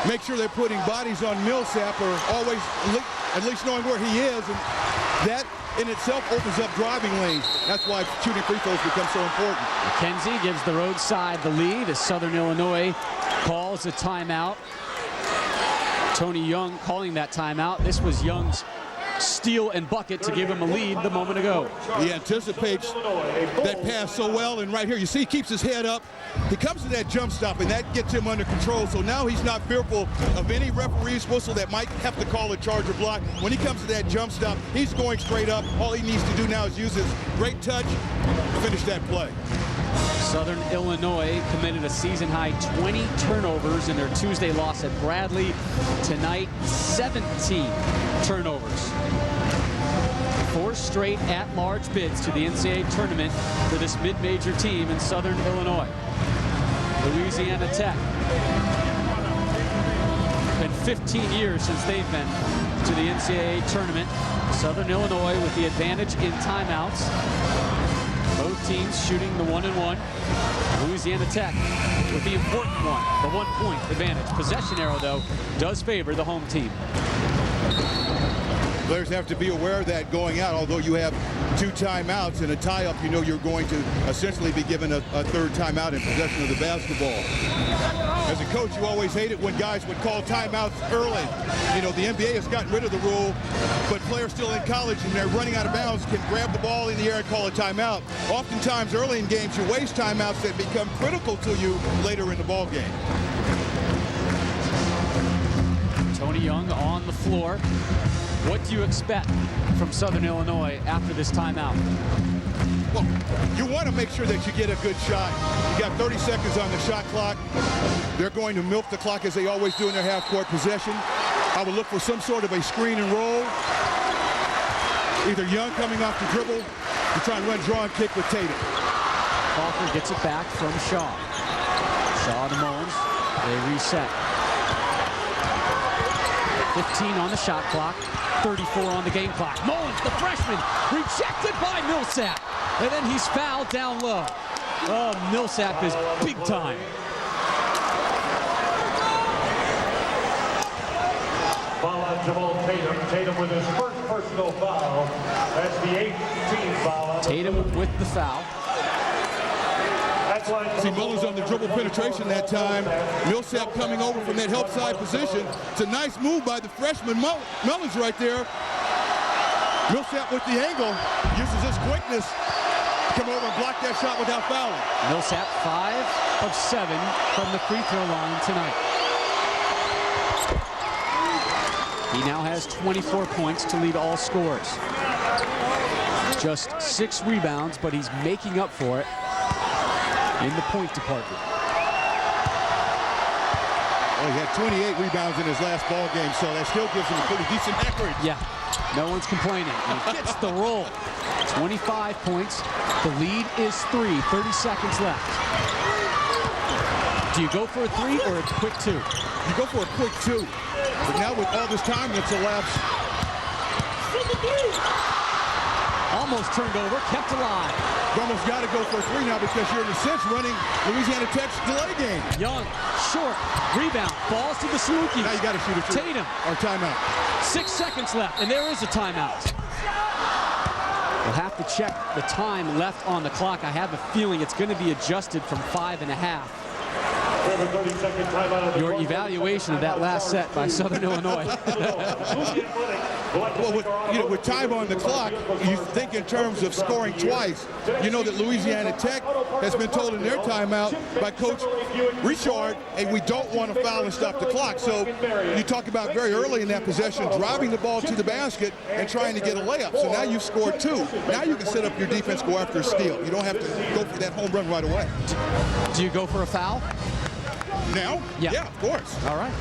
make sure they're putting bodies on Millsap, or always at least knowing where he is, and that in itself opens up driving lanes. That's why shooting free throws become so important. McKenzie gives the road side the lead as Southern Illinois calls a timeout. Tony Young calling that timeout. This was Young's steal and bucket to give him a lead the moment ago. He anticipates that pass so well, and right here you see he keeps his head up. He comes to that jump stop, and that gets him under control, so now he's not fearful of any referee's whistle that might have to call a charge or block. When he comes to that jump stop, he's going straight up. All he needs to do now is use his great touch to finish that play. Southern Illinois committed a season-high 20 turnovers in their Tuesday loss at Bradley. Tonight, 17 turnovers. 4 straight at-large bids to the NCAA tournament for this mid-major team in Southern Illinois. Louisiana Tech. Been 15 years since they've been to the NCAA tournament. Southern Illinois with the advantage in timeouts. Both teams shooting the 1-and-1. Louisiana Tech with the important one, the 1-point advantage. Possession arrow, though, does favor the home team. Players have to be aware of that going out. Although you have 2 timeouts in a tie-up, you know you're going to essentially be given a third timeout in possession of the basketball. As a coach, you always hate it when guys would call timeouts early. You know, the NBA has gotten rid of the rule, but players still in college and they're running out of bounds can grab the ball in the air and call a timeout. Oftentimes early in games, you waste timeouts that become critical to you later in the ball game. Tony Young on the floor. What do you expect from Southern Illinois after this timeout? Well, you want to make sure that you get a good shot. You got 30 seconds on the shot clock. They're going to milk the clock as they always do in their half-court possession. I would look for some sort of a screen and roll. Either Young coming off the dribble to try and run draw and kick with Tatum. Parker gets it back from Shaw. Shaw to Mullins. They reset. 15 on the shot clock. 34 on the game clock. Mullins, the freshman, rejected by Millsap. And then he's fouled down low. Oh, Millsap is big time. Foul on Jamal Tatum. Tatum with his first personal foul. That's the 8th team foul. Tatum with the foul. See Mullins on the dribble penetration that time. Millsap coming over from that help side position. It's a nice move by the freshman Mullins right there. Millsap with the angle, uses his quickness to come over and block that shot without fouling. Millsap 5 of 7 from the free throw line tonight. He now has 24 points to lead all scores. Just 6 rebounds, but he's making up for it in the point department. Well, he had 28 rebounds in his last ball game, so that still gives him a pretty decent average. Yeah, no one's complaining. He gets the roll. 25 points. The lead is 3. 30 seconds left. Do you go for a 3 or a quick 2? You go for a quick 2. But now with all this time that's elapsed. Almost turned over, kept alive. You almost got to go for a 3 now because you're in a sense running Louisiana Tech's delay game. Young, short, rebound, falls to the Salukis. Now you got to shoot a 3. Tatum. Or timeout. 6 seconds left, and there is a timeout. We'll have to check the time left on the clock. I have a feeling it's going to be adjusted from 5.5. Your evaluation of that last set by Southern Illinois. Well, with time on the clock, you think in terms of scoring twice. You know that Louisiana Tech has been told in their timeout by Coach Richard, hey, we don't want to foul and stop the clock. So you talk about very early in that possession, driving the ball to the basket and trying to get a layup. So now you've scored 2. Now you can set up your defense, go after a steal. You don't have to go for that home run right away. Do you go for a foul? Now? Yeah, of course. All right.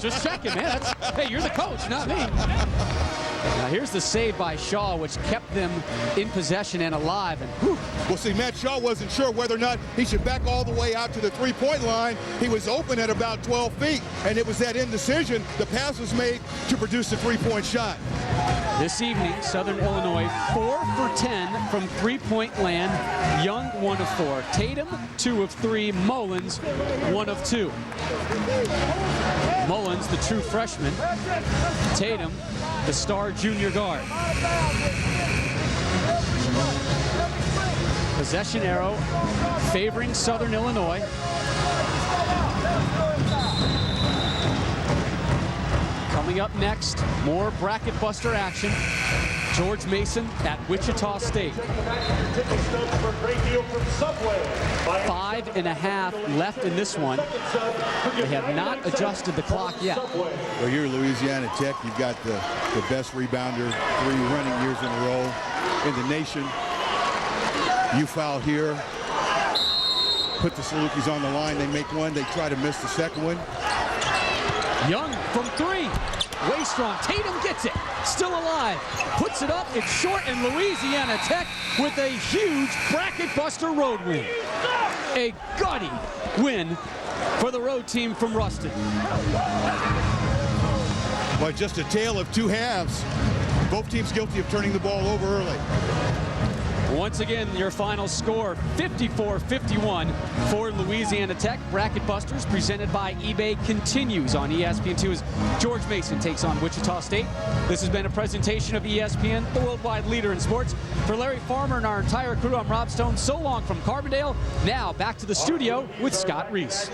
Just checking, man. Hey, you're the coach, not me. Now here's the save by Shaw, which kept them in possession and alive. And whew. Well, see, Matt Shaw wasn't sure whether or not he should back all the way out to the three-point line. He was open at about 12 feet, and it was that indecision. The pass was made to produce a three-point shot. This evening, Southern Illinois 4 for 10 from three-point land. Young 1 of 4. Tatum 2 of 3. Mullins 1 of 2. Mullins, the true freshman. Tatum, the star junior guard. Possession arrow favoring Southern Illinois. Coming up next, more bracket buster action. George Mason at Wichita State. 5.5 left in this one. They have not adjusted the clock yet. Well, you're Louisiana Tech. You've got the best rebounder 3 running years in a row in the nation. You foul here. Put the Salukis on the line. They make one. They try to miss the second one. Young from 3. Way strong. Tatum gets it. Still alive. Puts it up. It's short, and Louisiana Tech with a huge bracket buster road win. A gutty win for the road team from Ruston. Well, just a tale of 2 halves. Both teams guilty of turning the ball over early. Once again, your final score, 54-51 for Louisiana Tech. Bracket Busters presented by eBay continues on ESPN2 as George Mason takes on Wichita State. This has been a presentation of ESPN, the worldwide leader in sports. For Larry Farmer and our entire crew, I'm Rob Stone. So long from Carbondale. Now back to the studio with Scott Reese.